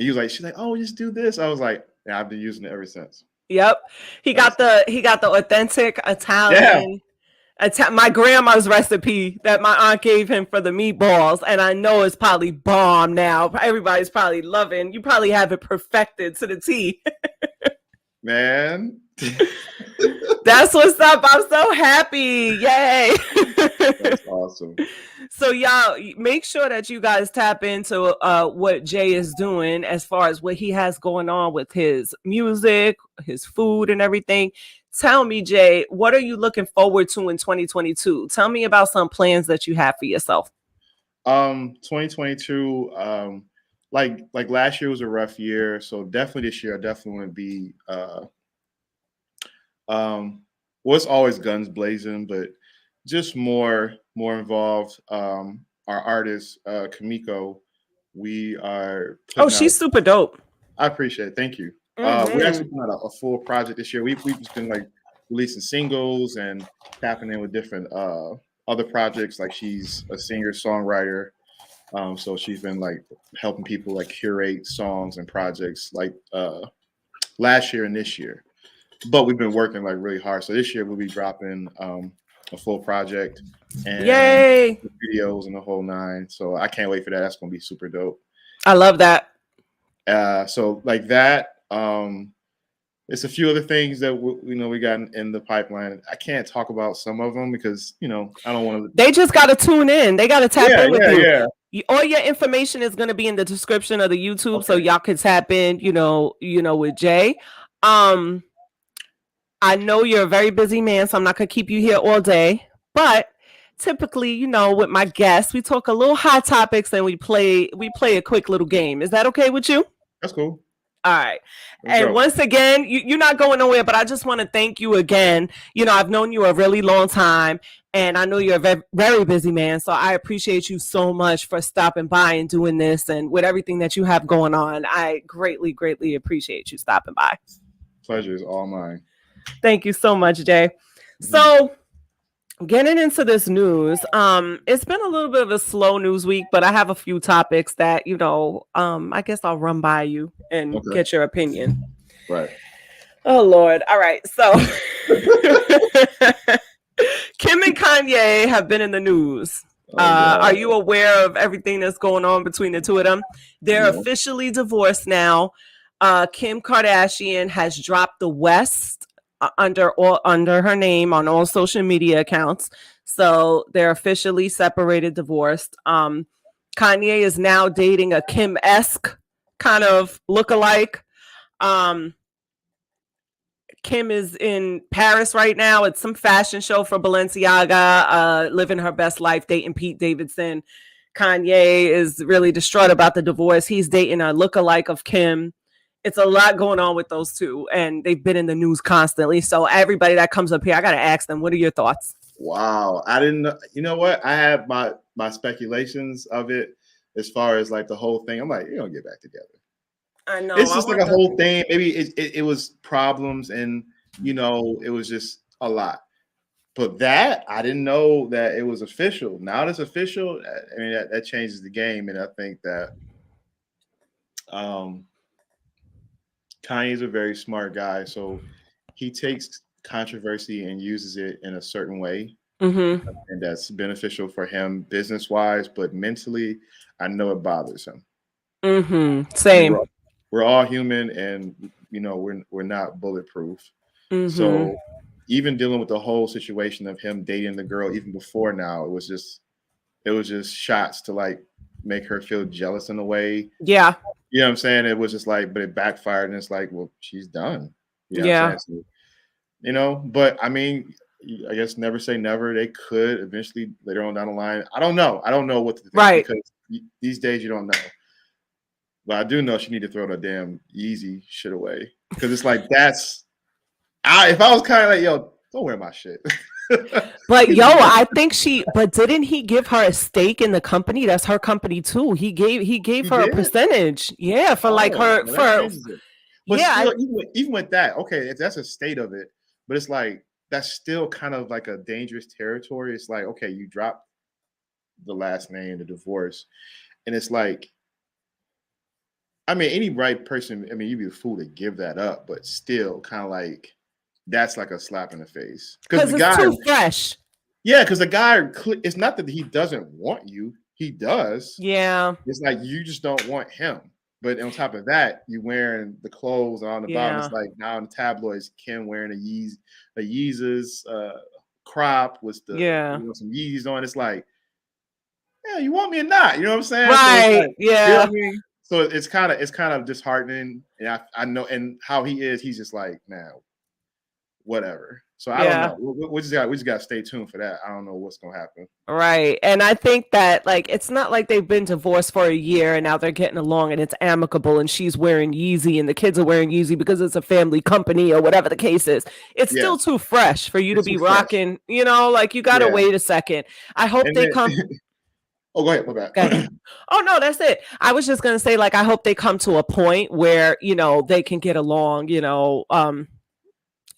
god. And she's like, oh, just do this. I was like, yeah, I've been using it ever since. Yep, he got the authentic Italian. Yeah. My grandma's recipe that my aunt gave him for the meatballs, and I know it's probably bomb now. Everybody's probably loving. You probably have it perfected to the T. Man, that's what's up. I'm so happy. Yay. That's awesome. So y'all make sure that you guys tap into what Jay is doing as far as what he has going on with his music, his food and everything. Tell me, Jay, what are you looking forward to in 2022? Tell me about some plans that you have for yourself. 2022, like last year was a rough year, so definitely this year I definitely want to be it's always guns blazing, but just more involved. Our artist Kamiko, we are she's super dope. I appreciate it. Thank you. We're actually putting out a full project this year. We've just been like releasing singles and tapping in with different other projects. Like she's a singer songwriter, so she's been like helping people like curate songs and projects like last year and this year. But we've been working like really hard. So this year we'll be dropping a full project and yay videos and the whole nine. So I can't wait for that. That's gonna be super dope. I love that. So like that. It's a few other things that we got in the pipeline. I can't talk about some of them because I don't want to. They just got to tune in. They got to tap in with you. Yeah. All your information is going to be in the description of the YouTube, so y'all can tap in. With Jay. I know you're a very busy man, so I'm not gonna keep you here all day. But typically, with my guests, we talk a little hot topics and we play a quick little game. Is that okay with you? That's cool. All right. And once again, you're not going nowhere, but I just want to thank you again. I've known you a really long time, and I know you're a very, very busy man. So I appreciate you so much for stopping by and doing this, and with everything that you have going on. I greatly, greatly appreciate you stopping by. Pleasure is all mine. Thank you so much, Jay. So getting into this news, it's been a little bit of a slow news week, but I have a few topics that, I guess I'll run by you and get your opinion. Right. Oh, Lord. All right. So Kim and Kanye have been in the news. Are you aware of everything that's going on between the two of them? They're officially divorced now. Kim Kardashian has dropped the West under her name on all social media accounts. So they're officially separated, divorced. Kanye is now dating a Kim-esque kind of lookalike. Kim is in Paris right now. It's some fashion show for Balenciaga, living her best life, dating Pete Davidson. Kanye is really distraught about the divorce. He's dating a lookalike of Kim. It's a lot going on with those two, and they've been in the news constantly. So everybody that comes up here, I got to ask them, what are your thoughts? Wow. I didn't know. You know what? I have my speculations of it as far as like the whole thing. I'm like, you're going to get back together. I know. It's just like a whole thing. Maybe it was problems and, you know, it was just a lot. But that, I didn't know that it was official. Now that it's official, I mean, that changes the game. And I think that Kanye's a very smart guy. So he takes controversy and uses it in a certain way. Mm-hmm. And that's beneficial for him business-wise. But mentally, I know it bothers him. Mm-hmm. Same. We're all human, and you know we're not bulletproof. Mm-hmm. So even dealing with the whole situation of him dating the girl, even before now, it was just shots to like make her feel jealous in a way. Yeah. You know what I'm saying? It was just like, but it backfired, and it's like, well, she's done. You know yeah. what I'm saying? So, you know, but I mean, I guess never say never. They could eventually later on down the line. I don't know. I don't know what to think because these days you don't know. But I do know she need to throw the damn Yeezy shit away because it's like if I was kind of like, yo, don't wear my shit. But I think but didn't he give her a stake in the company? That's her company too. He gave her a percentage. Yeah, for like her for. But still, even with that, okay, if that's a state of it, but it's like that's still kind of like a dangerous territory. It's like, okay, you drop the last name, the divorce, and it's like. I mean, any right person, I mean, you'd be a fool to give that up, but still kind of like, that's like a slap in the face. Because the guy, too fresh. Yeah, because the guy, it's not that he doesn't want you. He does. Yeah. It's like, you just don't want him. But on top of that, you wearing the clothes on the bottom. It's like now in the tabloids, Kim wearing a Yeezus crop with some Yeezys on. It's like, yeah, you want me or not? You know what I'm saying? Right. So like, yeah. You know what I mean? So it's kind of disheartening, and I know, and how he is, he's just like, man, whatever. So I don't know. We just got to stay tuned for that. I don't know what's gonna happen. Right, and I think that like it's not like they've been divorced for a year and now they're getting along and it's amicable and she's wearing Yeezy and the kids are wearing Yeezy because it's a family company or whatever the case is. It's still too fresh for you to be rocking. You know, like you got to wait a second. I hope they come. Oh, go ahead. My bad. Oh, no, that's it. I was just going to say, like, I hope they come to a point where, you know, they can get along, you know,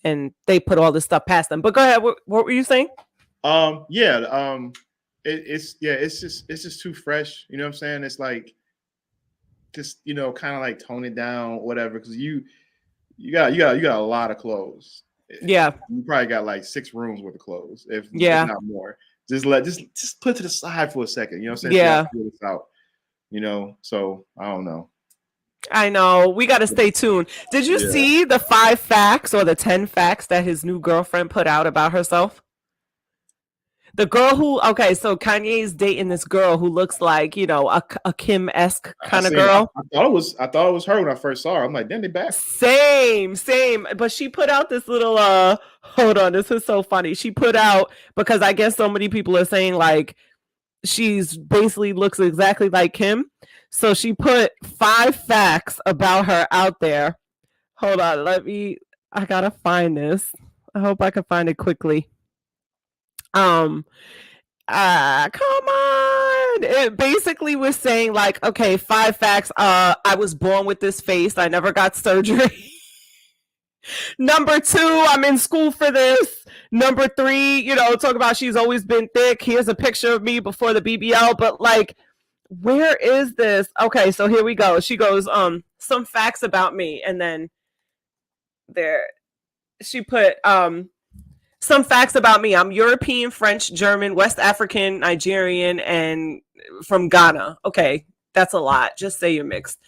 and they put all this stuff past them. But go ahead. What were you saying? It's just too fresh. You know what I'm saying? It's like, just, you know, kind of like tone it down, whatever. Because you got a lot of clothes. Yeah. You probably got like 6 rooms worth of clothes, if not more. Just put it to the side for a second. You know what I'm saying? Yeah. So this out, you know, so I don't know. I know. We got to stay tuned. Did you see the 5 facts or the 10 facts that his new girlfriend put out about herself? The girl so Kanye's dating this girl who looks like, you know, a Kim-esque kind of girl. I thought it was her when I first saw her. I'm like, damn, they back. Same. But she put out this little, hold on, this is so funny. She put out, because I guess so many people are saying like, she's basically looks exactly like Kim. So she put 5 facts about her out there. Hold on, I gotta find this. I hope I can find it quickly. Come on. It basically was saying like, okay, 5 facts. I was born with this face. I never got surgery. Number 2, I'm in school for this. Number 3, you know, talk about she's always been thick. Here's a picture of me before the BBL. But like, where is this? Okay, so here we go. She goes, some facts about me. And then she put, some facts about me. I'm European, French, German, West African, Nigerian, and from Ghana. Okay, that's a lot. Just say you're mixed.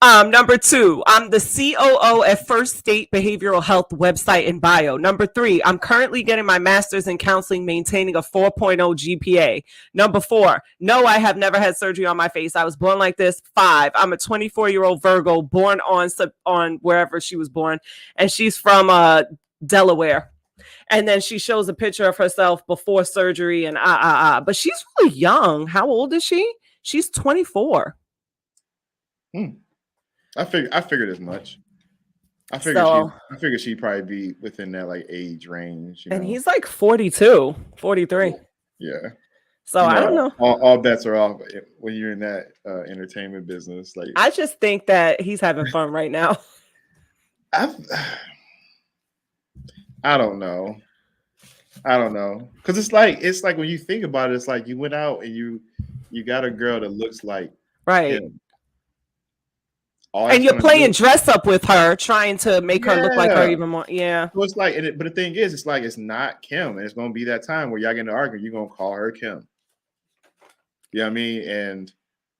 Number 2, I'm the COO at First State Behavioral Health website in bio. Number 3, I'm currently getting my master's in counseling, maintaining a 4.0 GPA. Number 4, no, I have never had surgery on my face. I was born like this. 5, I'm a 24-year-old Virgo born on wherever she was born, and she's from Delaware. And then she shows a picture of herself before surgery and but she's really young. How old is she? She's 24. I figured as much. I figured she'd probably be within that like age range. And he's like 42, 43. Yeah. So I don't know. All bets are off when you're in that entertainment business. Like, I just think that he's having fun right now. I don't know. Because it's like when you think about it, it's like you went out and you got a girl that looks like right. him. And you're playing dress up with her, trying to make her look like her even more. Yeah. So it's like, but the thing is, it's like it's not Kim, and it's gonna be that time where y'all get to argue. You're gonna call her Kim. You know what I mean? And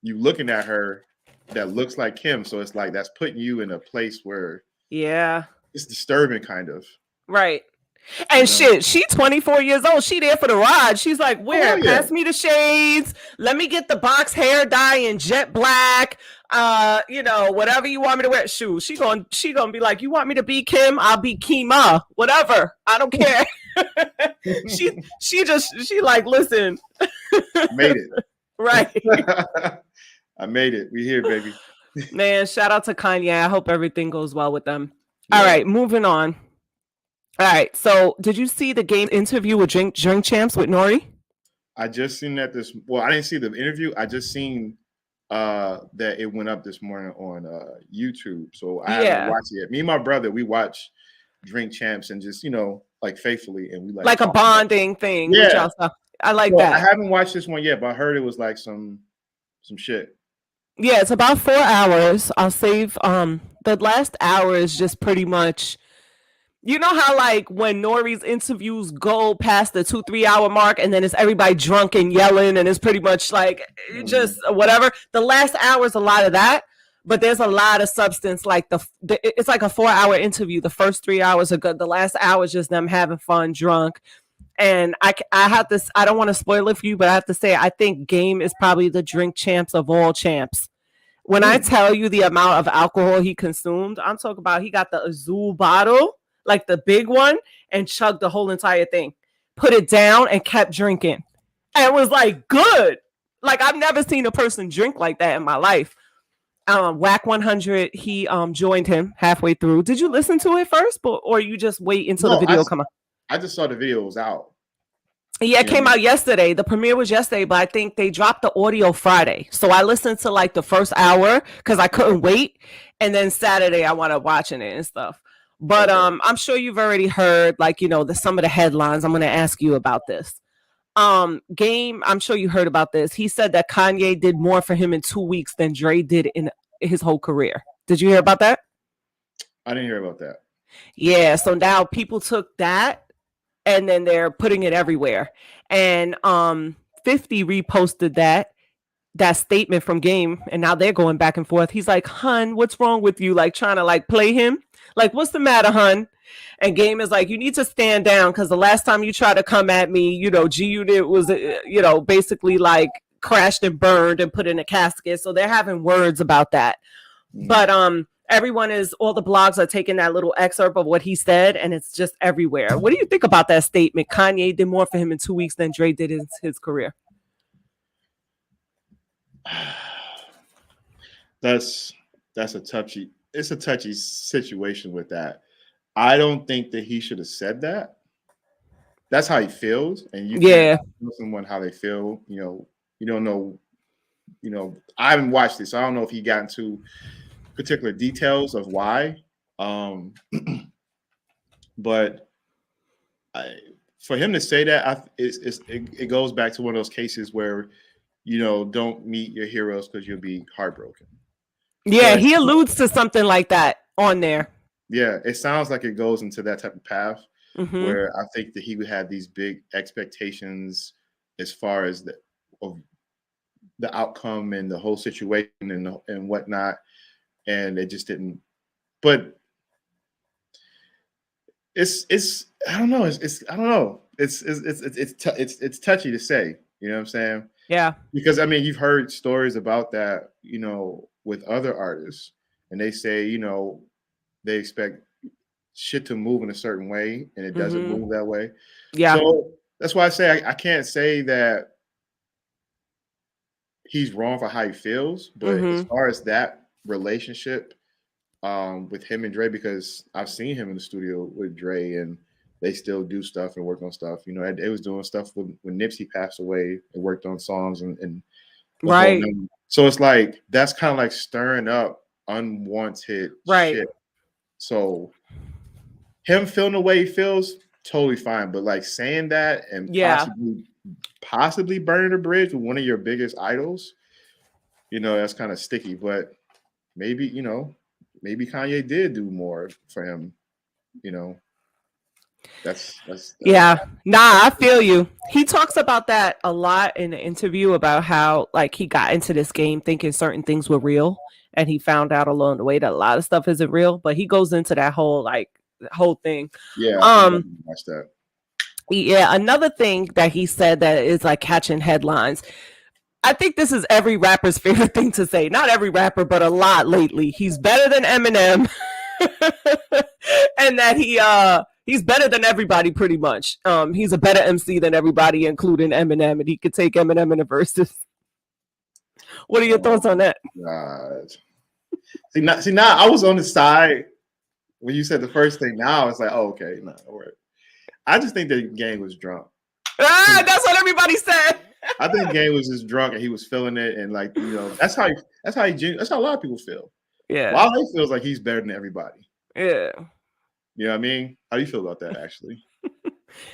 you looking at her that looks like Kim, so it's like that's putting you in a place where it's disturbing, kind of. Right. And shit, she 24 years old. She there for the ride. She's like, where? Pass me the shades. Let me get the box hair dye in jet black. Whatever you want me to wear. Shoot, she gonna be like, you want me to be Kim? I'll be Kima. Whatever. I don't care. she like, listen. Made it. Right. I made it. We here, baby. Man, shout out to Kanye. I hope everything goes well with them. Yeah. All right, moving on. All right. So, did you see the Game interview with Drink Champs with Nori? I just seen that I didn't see the interview. I just seen that it went up this morning on YouTube. So I haven't watched it yet. Me and my brother, we watch Drink Champs and just, like faithfully, and we like a bonding thing. Yeah. I like that. I haven't watched this one yet, but I heard it was like some shit. Yeah, it's about 4 hours. I'll save the last hour is just pretty much. You know how like when Nori's interviews go past the 2-3 hour mark and then it's everybody drunk and yelling and it's pretty much like just whatever. The last hour is a lot of that, but there's a lot of substance. Like it's like a 4 hour interview. The first 3 hours are good. The last hour is just them having fun, drunk. And I have this. I don't want to spoil it for you, but I have to say I think Game is probably the drink champs of all champs. When I tell you the amount of alcohol he consumed, I'm talking about he got the Azul bottle, like the big one, and chugged the whole entire thing. Put it down and kept drinking. And it was like good. Like I've never seen a person drink like that in my life. Whack 100, he joined him halfway through. Did you listen to it first, or you just wait until the video come out? I just saw the video was out. Yeah, it came out yesterday. The premiere was yesterday, but I think they dropped the audio Friday. So I listened to like the first hour because I couldn't wait. And then Saturday I wound up watching it and stuff. But I'm sure you've already heard like, some of the headlines. I'm going to ask you about this. Game, I'm sure you heard about this. He said that Kanye did more for him in 2 weeks than Dre did in his whole career. Did you hear about that? I didn't hear about that. Yeah, so now people took that and then they're putting it everywhere. And 50 reposted that statement from Game, and now they're going back and forth. He's like, hun, what's wrong with you? Like trying to like play him. Like, what's the matter, hun? And Game is like, you need to stand down because the last time you tried to come at me, G-Unit was, basically like crashed and burned and put in a casket. So they're having words about that. But all the blogs are taking that little excerpt of what he said, and it's just everywhere. What do you think about that statement? Kanye did more for him in 2 weeks than Dre did in his career. It's a touchy situation with that. I don't think that he should have said that. That's how he feels, and you can't tell someone how they feel. You don't know. I haven't watched it, so I don't know if he got into particular details of why. But for him to say that, it goes back to one of those cases where don't meet your heroes because you'll be heartbroken. Yeah, but he alludes to something like that on there. Yeah, it sounds like it goes into that type of path where I think that he would have these big expectations as far as the outcome and the whole situation and whatnot. and it just didn't. But it's I don't know. It's I don't know. It's touchy to say. You know what I'm saying? Yeah. Because I mean, you've heard stories about that, you know, with other artists, and they say, you know, they expect shit to move in a certain way, and it doesn't move that way. Yeah. So that's why I say I can't say that he's wrong for how he feels, but as far as that relationship with him and Dre, because I've seen him in the studio with Dre, and they still do stuff and work on stuff. You know, they was doing stuff when Nipsey passed away and worked on songs and the right. whole number. So it's like that's kind of like stirring up unwanted shit. So him feeling the way he feels, totally fine. But like saying that and possibly burning a bridge with one of your biggest idols, you know, that's kind of sticky. But maybe, you know, maybe Kanye did do more for him, you know. That's yeah. Nah, I feel you. He talks about that a lot in the interview about how like he got into this game thinking certain things were real, and he found out along the way that a lot of stuff isn't real. But he goes into that whole thing. Yeah. Watch that. Yeah. Another thing that he said that is like catching headlines. I think this is every rapper's favorite thing to say. Not every rapper, but a lot lately. He's better than Eminem. And that he's better than everybody pretty much. He's a better MC than everybody, including Eminem, and he could take Eminem in the verses. What are your thoughts on that? God. See now I was on the side when you said the first thing. Now it's like, oh, okay, no, I just think the Game was drunk. That's what everybody said. I think Game was just drunk and he was feeling it, and like, you know, that's how a lot of people feel. Yeah. While he feels like he's better than everybody. Yeah. You know what I mean? How do you feel about that, actually?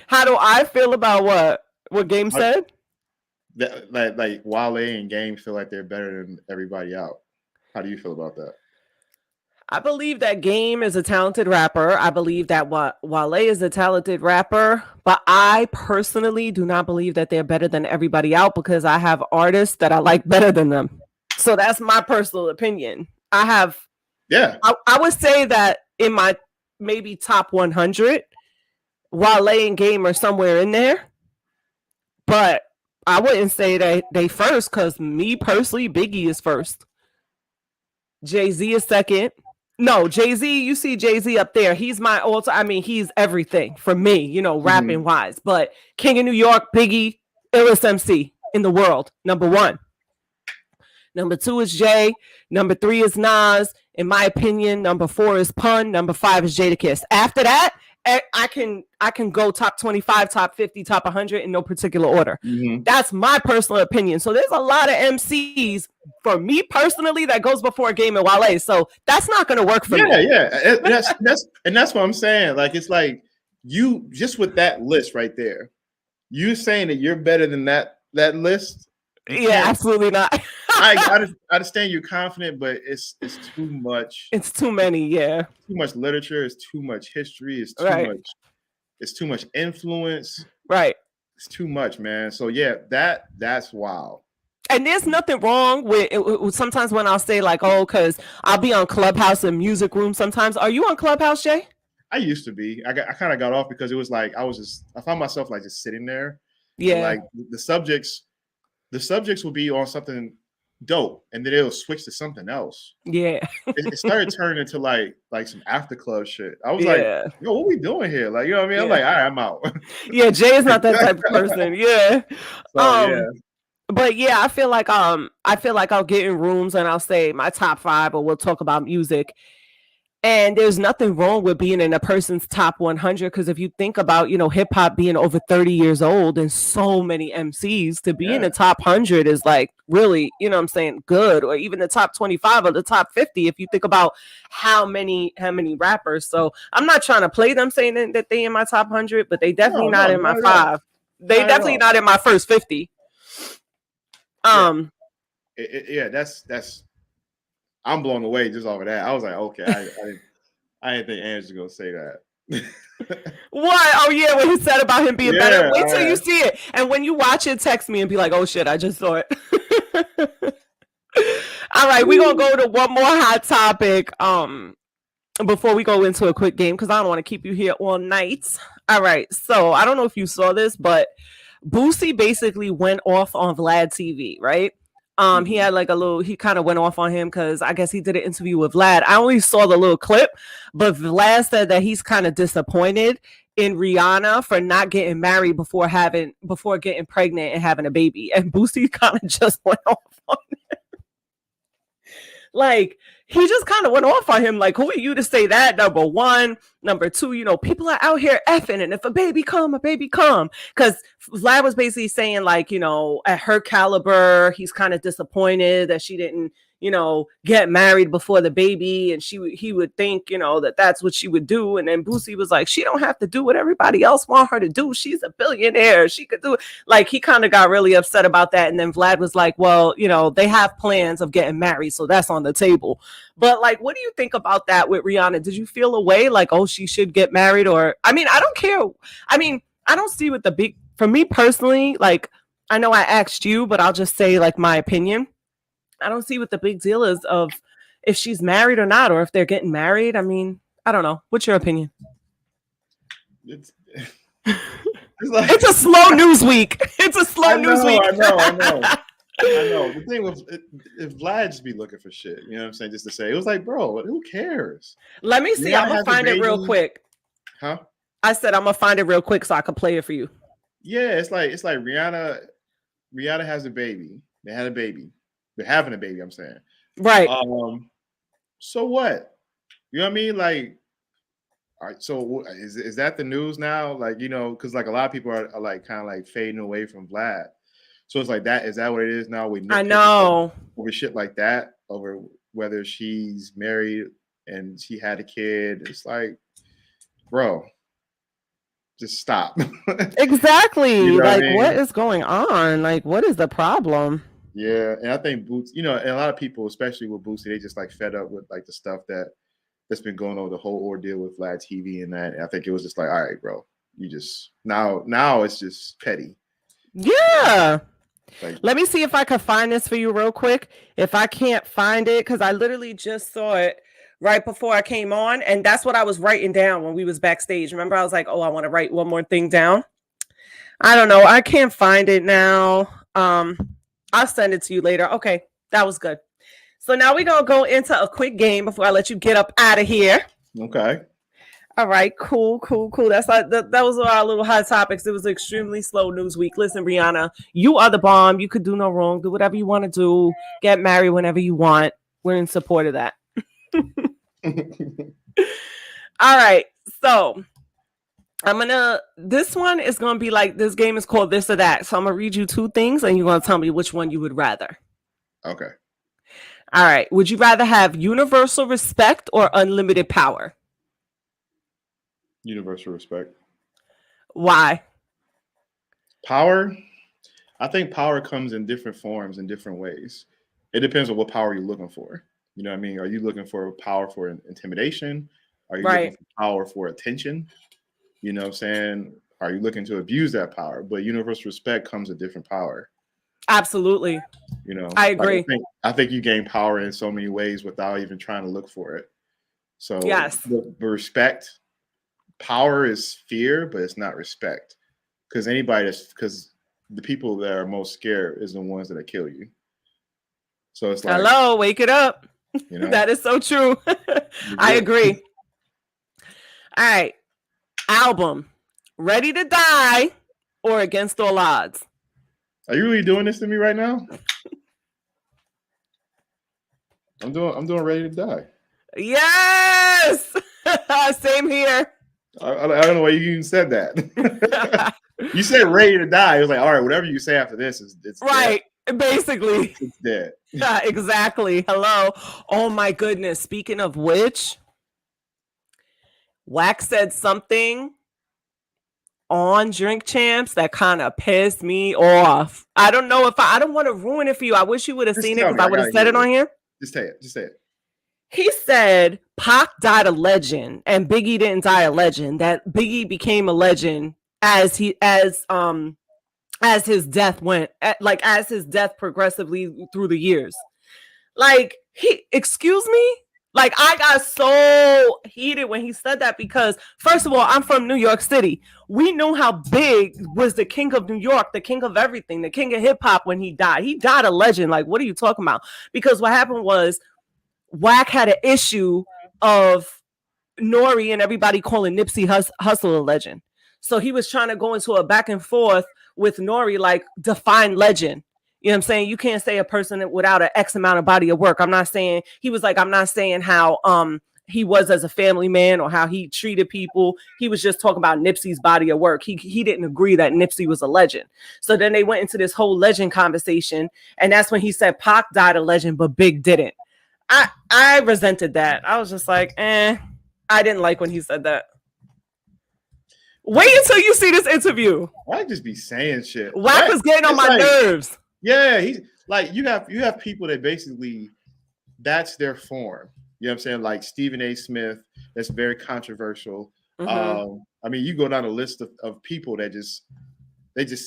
How do I feel about what Game said? That like Wale and Game feel like they're better than everybody out. How do you feel about that? I believe that Game is a talented rapper. I believe that Wale is a talented rapper, but I personally do not believe that they're better than everybody out because I have artists that I like better than them. So that's my personal opinion. I would say that in my maybe top 100, Wale and Game are somewhere in there, but I wouldn't say that they first because me personally, Biggie is first. Jay-Z is second. No, Jay-Z, you see Jay-Z up there. He's my all-time. I mean, he's everything for me, you know, rapping wise. But King of New York, Biggie, illest MC in the world, number 1. Number 2 is Jay. Number 3 is Nas. In my opinion, number 4 is Pun. Number 5 is Jadakiss. After that, I can go top 25, top 50, top 100 in no particular order. That's my personal opinion. So there's a lot of MCs for me personally that goes before Game and Wale. So that's not going to work for me. Yeah. That's what I'm saying. Like, it's like you just with that list right there, you saying that you're better than that list. Yeah, absolutely not. I understand you're confident, but it's too much. It's too many, yeah. Too much literature. It's too much history. It's too much. It's too much influence. Right. It's too much, man. So yeah, that's wild. And there's nothing wrong with it. Sometimes when I'll say like, oh, because I'll be on Clubhouse and Music Room sometimes. Are you on Clubhouse, Jay? I used to be. I kind of got off because it was like I found myself like just sitting there. Yeah. And, like the subjects would be on something dope, and then it'll switch to something else. Yeah. it started turning into like some after club shit. I was like, yo, what we doing here? Like, you know what I mean? I'm like, all right, I'm out. Yeah, Jay is not that type of person. Yeah. So, But yeah, I feel like I'll get in rooms and I'll say my top 5, or we'll talk about music. And there's nothing wrong with being in a person's top 100, because if you think about, you know, hip hop being over 30 years old and so many MCs, to be in the top 100 is like really, you know what I'm saying, good. Or even the top 25 or the top 50 if you think about how many rappers. So I'm not trying to play them saying that they in my top 100, but they definitely not in my 5. They definitely not in my first 50. That's I'm blown away just off of that. I was like, okay, I didn't think Andrew's gonna say that. What? Oh yeah, what he said about him being better. Wait till you see it, and when you watch it, text me and be like, "Oh shit, I just saw it." All right, we're gonna go to one more hot topic. Before we go into a quick game, because I don't want to keep you here all night. All right, so I don't know if you saw this, but Boosie basically went off on Vlad TV, right? He had like he kind of went off on him because I guess he did an interview with Vlad. I only saw the little clip, but Vlad said that he's kind of disappointed in Rihanna for not getting married before getting pregnant and having a baby. And Boosie kind of just went off on him. Like, he just kind of went off on him. Like, who are you to say that? Number one. Number two, people are out here effing, and if a baby come, a baby come. Because Vlad was basically saying, like, at her caliber, he's kind of disappointed that she didn't, get married before the baby, and he would think, that's what she would do. And then Boosie was like, she don't have to do what everybody else want her to do. She's a billionaire. She could do it. Like, he kind of got really upset about that. And then Vlad was like, well, they have plans of getting married, so that's on the table. But like, what do you think about that with Rihanna? Did you feel a way like, oh, she should get married? Or, I don't care. I don't see what for me personally, like, I know I asked you, but I'll just say like my opinion. I don't see what the big deal is of if she's married or not, or if they're getting married. I don't know. What's your opinion? It's a slow news week. It's a slow news week. I know. The thing was, if Vlad just be looking for shit, you know what I'm saying? Just to say, it was like, bro, who cares? Let me see. I'm gonna find it real quick. Huh? I said I'm gonna find it real quick so I can play it for you. Yeah, it's like Rihanna has a baby. They had a baby. They're having a baby, I'm saying. Right. So what? You know what I mean? Like, all right, so is that the news now? Like, because like a lot of people are like kind of like fading away from Vlad. So it's like that. Is that what it is now? I know. Over shit like that, over whether she's married and she had a kid. It's like, bro, just stop. Exactly. What is going on? Like, what is the problem? Yeah, and I think Boots, and a lot of people, especially with Bootsy, they just like fed up with like the stuff that's been going on, the whole ordeal with Vlad TV and that. And I think it was just like, all right, bro, you just now it's just petty. Yeah. Like, let me see if I can find this for you real quick. If I can't find it, because I literally just saw it right before I came on, and that's what I was writing down when we was backstage. Remember, I was like, oh, I want to write one more thing down. I don't know. I can't find it now. I'll send it to you later. Okay, that was good. So now we're going to go into a quick game before I let you get up out of here. Okay. All right, cool. That's like that was our little hot topics. It was an extremely slow news week. Listen, Rihanna, you are the bomb. You could do no wrong. Do whatever you want to do. Get married whenever you want. We're in support of that. All right, so this one is going to be like, this game is called This or That. So I'm going to read you two things and you're going to tell me which one you would rather. Okay. All right. Would you rather have universal respect or unlimited power? Universal respect. Why? Power. I think power comes in different forms in different ways. It depends on what power you're looking for. You know what I mean? Are you looking for power for intimidation? Are you looking for power for attention? You know what I'm saying? Are you looking to abuse that power? But universal respect comes with different power. Absolutely. I agree. Like, I think you gain power in so many ways without even trying to look for it. So yes, the respect, power is fear, but it's not respect. Because the people that are most scared is the ones that kill you. So it's like, hello, wake it up. That is so true. I agree. All right. Album, Ready to Die or Against All Odds? Are you really doing this to me right now? I'm doing Ready to Die. Yes. Same here. I don't know why you even said that. You said Ready to Die. It was like, all right, whatever you say after this it's right. Dead. Basically, it's dead. Yeah, exactly. Hello. Oh my goodness. Speaking of which, Wax said something on Drink Champs that kind of pissed me off. I don't know if I don't want to ruin it for you. I wish you would have seen it because I would have said it on here. Just say it. He said Pac died a legend and Biggie didn't die a legend. That Biggie became a legend as his death went, as his death progressively through the years. Like, excuse me? Like, I got so heated when he said that because, first of all, I'm from New York City. We knew how big was the king of New York, the king of everything, the king of hip hop when he died. He died a legend. Like, what are you talking about? Because what happened was Wack had an issue of Nori and everybody calling Nipsey Hussle a legend. So he was trying to go into a back and forth with Nori, like, define legend. You know what I'm saying? You can't say a person without an X amount of body of work. I'm not saying, he was like, I'm not saying how he was as a family man or how he treated people. He was just talking about Nipsey's body of work. He didn't agree that Nipsey was a legend. So then they went into this whole legend conversation, and that's when he said Pac died a legend, but Big didn't. I resented that. I was just like, I didn't like when he said that. Wait until you see this interview. Why just be saying shit? Wack was getting on my nerves. Yeah, he's like, you have people that basically that's their form. You know what I'm saying? Like Stephen A. Smith, that's very controversial. I mean, you go down a list of people that just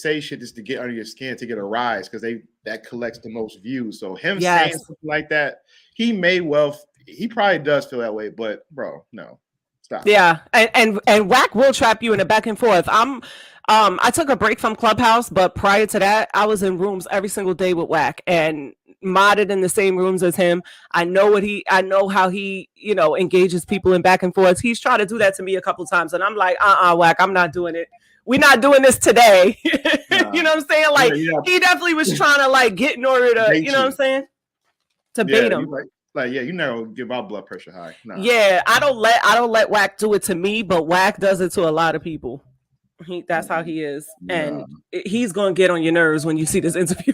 say shit just to get under your skin, to get a rise, because that collects the most views. So him saying something like that, he probably does feel that way, but bro, no. Stop. Yeah, and Wack will trap you in a back and forth. I took a break from Clubhouse, but prior to that, I was in rooms every single day with Wack and modded in the same rooms as him. I know how he, engages people in back and forth. He's tried to do that to me a couple times, and I'm like, Wack, I'm not doing it. We're not doing this today. You know what I'm saying? Like, he definitely was trying to like get in order to, you know what I'm saying? To bait him. You never give our blood pressure high. Nah. Yeah, I don't let Wack do it to me, but Wack does it to a lot of people. That's how he is, and he's gonna get on your nerves when you see this interview.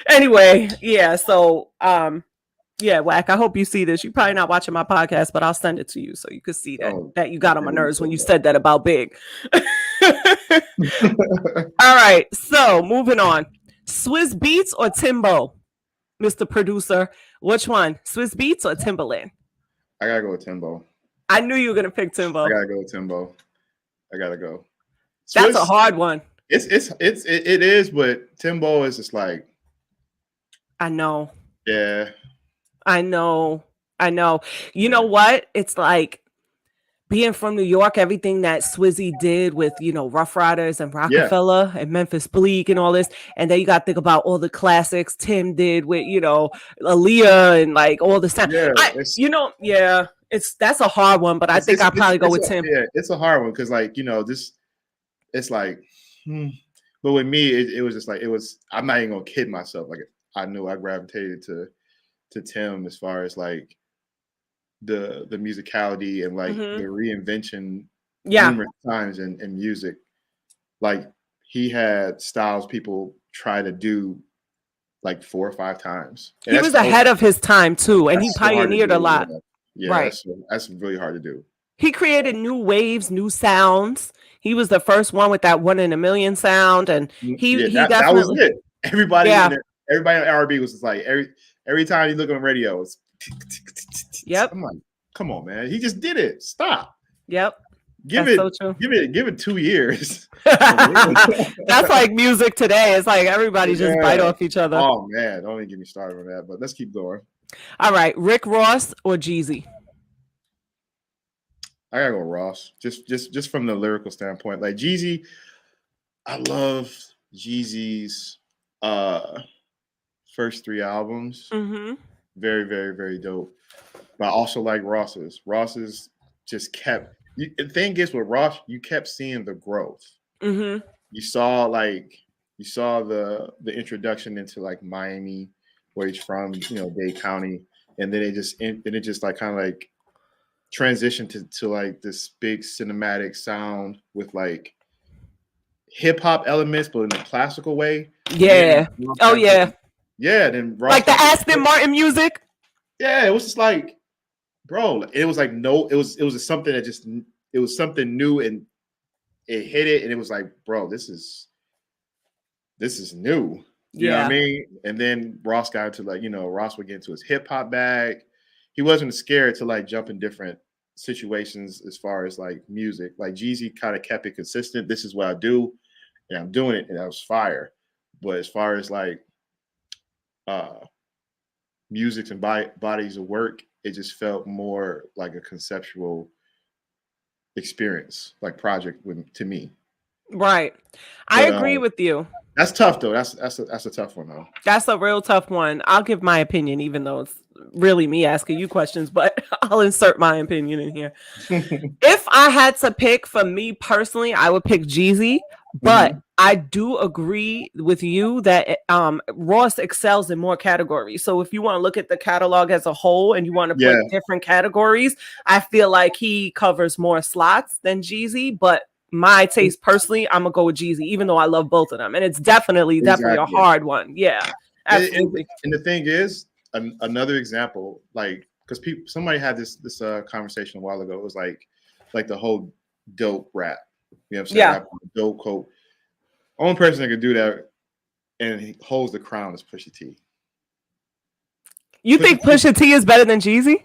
Anyway, yeah. So, Wack, I hope you see this. You're probably not watching my podcast, but I'll send it to you so you can see that you got on my nerves when you said that about Big. All right, so moving on. Swizz Beatz or Timbo? Mr. Producer, which one? Swizz Beatz or Timbaland? I gotta go with Timbo. I knew you were gonna pick Timbo. I gotta go with Timbo. I gotta go. That's a hard one. It is, but Timbo is just like. I know. Yeah. I know. You know what? It's like being from New York, everything that Swizzy did with, Rough Riders and Rockefeller and Memphis Bleak and all this. And then you got to think about all the classics Tim did with, Aaliyah and like all the stuff. Yeah, that's a hard one, but I think I'll probably go with Tim. Yeah, it's a hard one because it's like, but with me, it was just like, I'm not even going to kid myself. Like I knew I gravitated to Tim as far as like, the musicality and like the reinvention numerous times in music. Like he had styles people try to do like 4 or 5 times. And he was ahead of his time too, and he pioneered a lot. Yeah, right. That's really hard to do. He created new waves, new sounds. He was the first one with that 1 in a million sound, and he definitely that was it. Everybody everybody on R&B was just like every time you look on radio, it's yep. I'm like, come on, man. He just did it. Stop. Yep. Give it 2 years. That's like music today. It's like everybody just bite off each other. Oh man, don't even get me started on that. But let's keep going. All right, Rick Ross or Jeezy? I gotta go Ross. Just from the lyrical standpoint. Like Jeezy, I love Jeezy's first 3 albums. Very, very, very dope. But I also like Ross's. Ross's just kept. The thing is with Ross, you kept seeing the growth. You saw the introduction into like Miami, where he's from, Dade County, and then it just like kind of like transitioned to like this big cinematic sound with like hip hop elements, but in a classical way. Yeah. Yeah. Then Ross like the Aston Martin music. Yeah, it was just like, bro, it was like it was something that it was something new, and it hit it, and it was like, bro, this is new. You know what I mean? And then Ross got into like, Ross would get into his hip hop bag. He wasn't scared to like jump in different situations as far as like music. Like Jeezy kind of kept it consistent. This is what I do, and I'm doing it, and that was fire. But as far as like music and bodies of work, it just felt more like a conceptual experience, like project to me. Right. I But agree with you. that's tough though. That's a tough one though. That's a real tough one. I'll give my opinion, even though it's really me asking you questions, but I'll insert my opinion in here. If I had to pick, for me personally, I would pick Jeezy, but I do agree with you that Ross excels in more categories. So if you want to look at the catalog as a whole and you want to put different categories, I feel like he covers more slots than Jeezy, but my taste personally, I'm gonna go with Jeezy, even though I love both of them, and it's definitely a hard one. Yeah, absolutely. And the thing is, another example, like, because somebody had this conversation a while ago. It was like the whole dope rap. You know what I'm saying? Yeah. Dope quote. Only person that could do that and he holds the crown is Pusha T. You think Pusha T is better than Jeezy?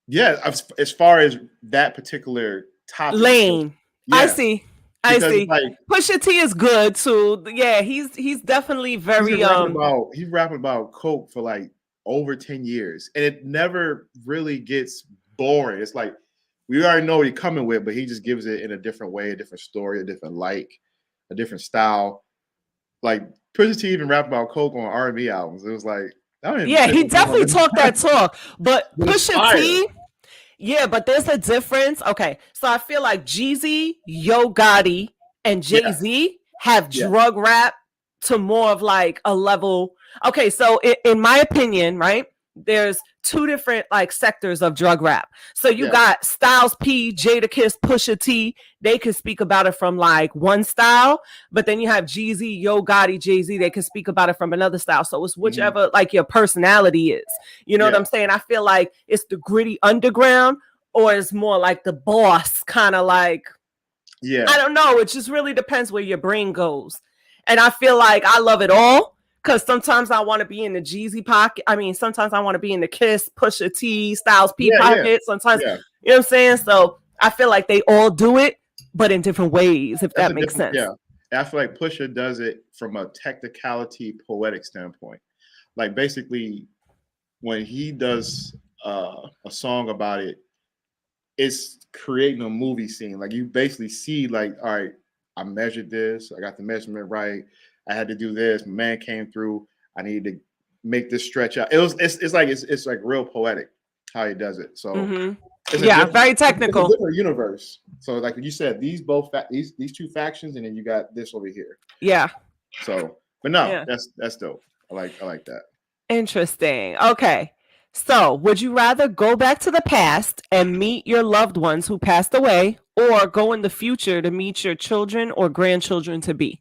Yeah, as far as that particular topic lane. Yeah. I see. Like, Pusha T is good too. Yeah, he's definitely very he's rapping about coke for like over 10 years and it never really gets boring. It's like we already know what he's coming with, but he just gives it in a different way, a different story, a different a different style. Like Pusha T even rapped about coke on R&B albums. It was like, he definitely talked that talk, but Pusha T. Yeah, but there's a difference. Okay, so I feel like Jeezy, Yo Gotti, and Jay-Z have drug rap to more of like a level. Okay, so in my opinion, right, there's two different like sectors of drug rap. So you got Styles P, Jadakiss, Pusha T. They can speak about it from like one style, but then you have Jeezy, Yo Gotti, Jay-Z. They can speak about it from another style. So it's whichever like your personality is. You know what I'm saying? I feel like it's the gritty underground, or it's more like the boss kind of like. Yeah, I don't know. It just really depends where your brain goes, and I feel like I love it all. Because sometimes I want to be in the Jeezy pocket. I mean, sometimes I want to be in the Kiss, Pusha T, Styles P pocket. Sometimes, you know what I'm saying? So I feel like they all do it, but in different ways, if that makes sense. Yeah. I feel like Pusha does it from a technicality, poetic standpoint. Like basically, when he does a song about it, it's creating a movie scene. Like you basically see like, all right, I measured this. I got the measurement right. I had to do this. My man came through. I needed to make this stretch out. It's like real poetic how he does it. So very technical. It's a different universe. So like you said, these two factions, and then you got this over here. Yeah. So, but no, that's dope. I like that. Interesting. Okay. So, would you rather go back to the past and meet your loved ones who passed away, or go in the future to meet your children or grandchildren to be?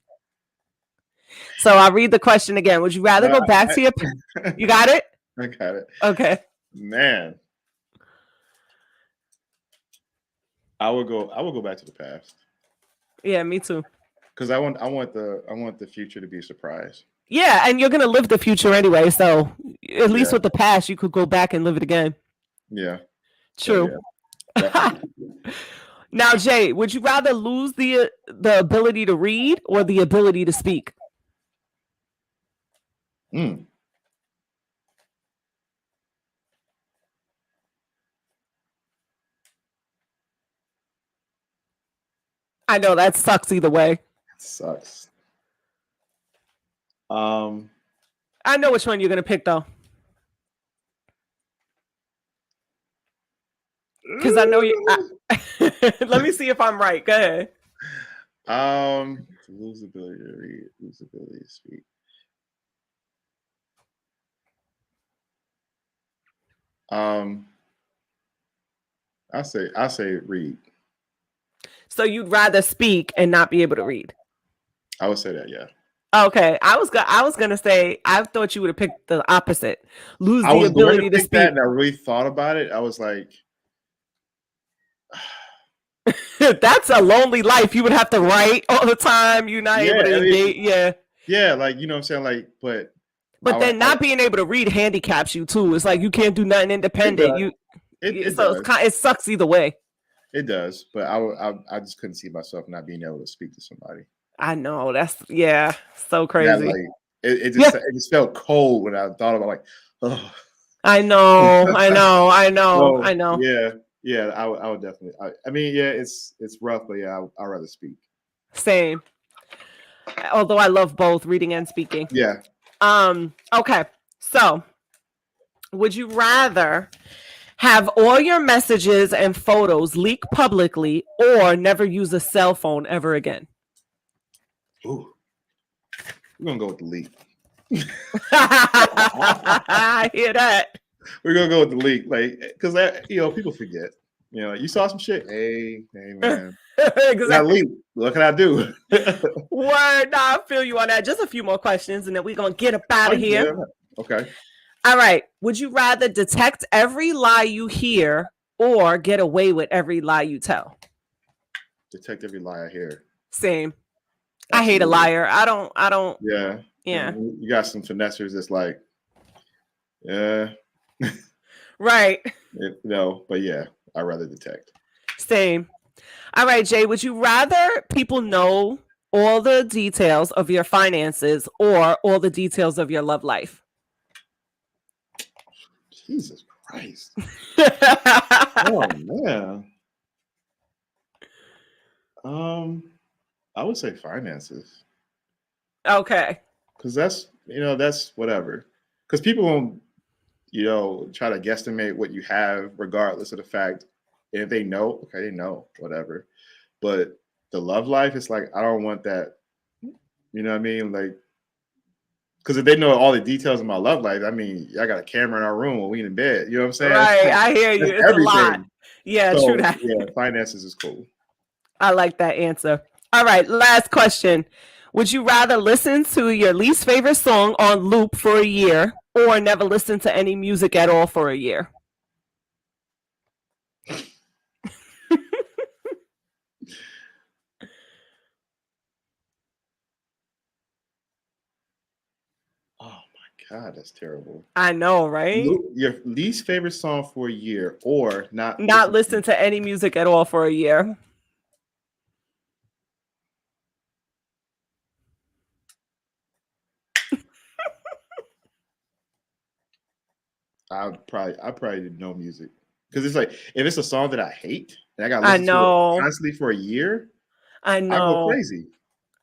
So I'll read the question again. Would you rather go back to your... You got it? I got it. Okay. Man. I would go back to the past. Yeah, me too. Because I want the future to be a surprise. Yeah, and you're gonna live the future anyway, so at least with the past you could go back and live it again. Yeah. True. Yeah. Now, Jay, would you rather lose the ability to read or the ability to speak? I know that sucks either way. It sucks. I know which one you're gonna pick though, because I know you. Let me see if I'm right. Go ahead. Lose ability to read, lose ability to speak. I say read. So you'd rather speak and not be able to read? I would say that, yeah. Okay, I was gonna say I thought you would have picked the opposite. Lose the ability to speak. And I really thought about it. I was like, that's a lonely life. You would have to write all the time. You're not able to engage. Yeah, like you know what I'm saying, like, but then not being able to read handicaps you too. It's like you can't do nothing independent. It sucks either way. It does, but I just couldn't see myself not being able to speak to somebody. I know that's so crazy. it just felt cold when I thought about like, oh. I know. So, I know. yeah, I would definitely. I mean, yeah, it's rough, but yeah, I'd rather speak. Same. Although I love both reading and speaking. Yeah. Okay. So, would you rather have all your messages and photos leak publicly or never use a cell phone ever again? Ooh. We're gonna go with the leak. I hear that. We're gonna go with the leak, like, because people forget. You saw some shit. Hey, man. Exactly. That leak. What can I do? Word. Nah, I feel you on that. Just a few more questions, and then we're gonna get up out of here. Yeah. Okay. All right. Would you rather detect every lie you hear or get away with every lie you tell? Detect every lie I hear. Same. Absolutely. I hate a liar. I don't. Yeah. Yeah. You got some finessers that's like, yeah. Right. But yeah, I'd rather detect. Same. All right, Jay, would you rather people know all the details of your finances or all the details of your love life? Jesus Christ. Oh man. I would say finances. Okay. Because that's whatever. Because people won't, try to guesstimate what you have, regardless of the fact. And if they know, okay, they know, whatever. But the love life, it's like, I don't want that. You know what I mean? Like, because if they know all the details of my love life, I mean, I got a camera in our room when we in bed. You know what I'm saying? Right. I hear you. It's everything. A lot. Yeah, so, true that. Yeah, finances is cool. I like that answer. All right, last question. Would you rather listen to your least favorite song on loop for a year or never listen to any music at all for a year? Oh my God, that's terrible. I know, right? Your least favorite song for a year or not listen to any music at all for a year. I probably no music, because it's like, if it's a song that I hate and I got to listen to it constantly for a year, I go know. crazy.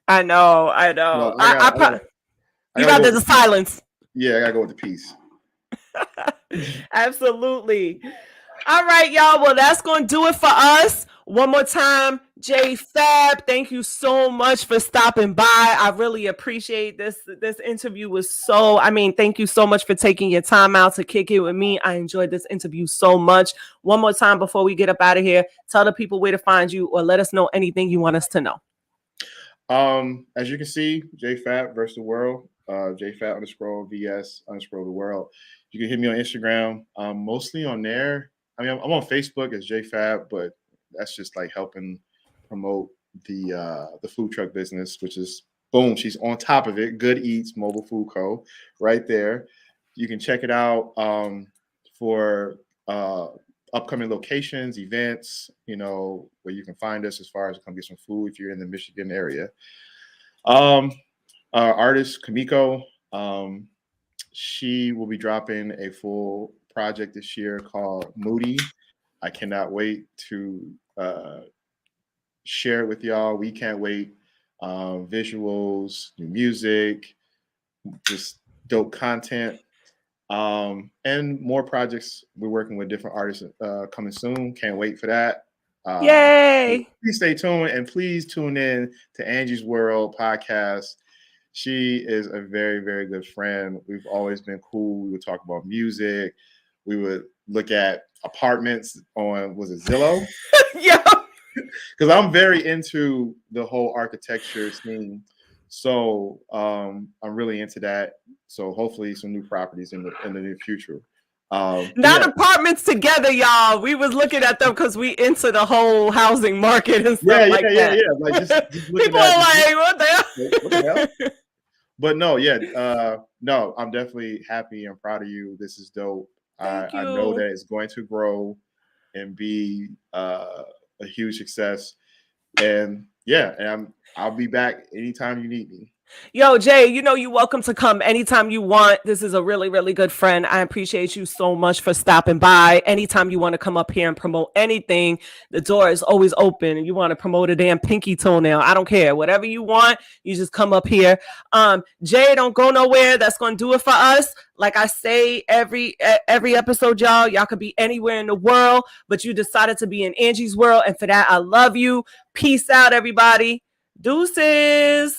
I know. Well, you rather the silence. Yeah, I gotta go with the peace. Absolutely. All right, y'all. Well, that's going to do it for us. One more time, Jay Fab, thank you so much for stopping by. I really appreciate this. This interview was thank you so much for taking your time out to kick it with me. I enjoyed this interview so much. One more time before we get up out of here, tell the people where to find you or let us know anything you want us to know. As you can see, Jay Fab versus the world. Jay Fab _VS_the world. You can hit me on Instagram. Mostly on there. I mean, I'm on Facebook as Jay Fab, but that's just like helping promote the food truck business, which is boom. She's on top of it. Good Eats Mobile Food Co. right there. You can check it out for upcoming locations, events, where you can find us as far as come get some food if you're in the Michigan area. Artist Kamiko, she will be dropping a full project this year called Moody. I cannot wait to share it with y'all. We can't wait. Visuals, new music, just dope content. And more projects. We're working with different artists coming soon. Can't wait for that. Yay! Please stay tuned and please tune in to Angie's World podcast. She is a very, very good friend. We've always been cool. We would talk about music. We would look at apartments on, was it Zillow? Yeah. Because I'm very into the whole architecture scene. So I'm really into that. So hopefully some new properties in the near future. Apartments together, y'all. We was looking at them because we into the whole housing market and stuff that. Yeah. Like just people are like, what the hell? What the hell? But no, no, I'm definitely happy and proud of you. This is dope. I know that it's going to grow and be a huge success. And I'll be back anytime you need me. Yo, Jay, you know you're welcome to come anytime you want. This is a really, really good friend. I appreciate you so much for stopping by. Anytime you want to come up here and promote anything, the door is always open. And you want to promote a damn pinky toenail, I don't care. Whatever you want, you just come up here. Jay, don't go nowhere. That's going to do it for us. Like I say every episode, y'all could be anywhere in the world, but you decided to be in Angie's world. And for that, I love you. Peace out, everybody. Deuces.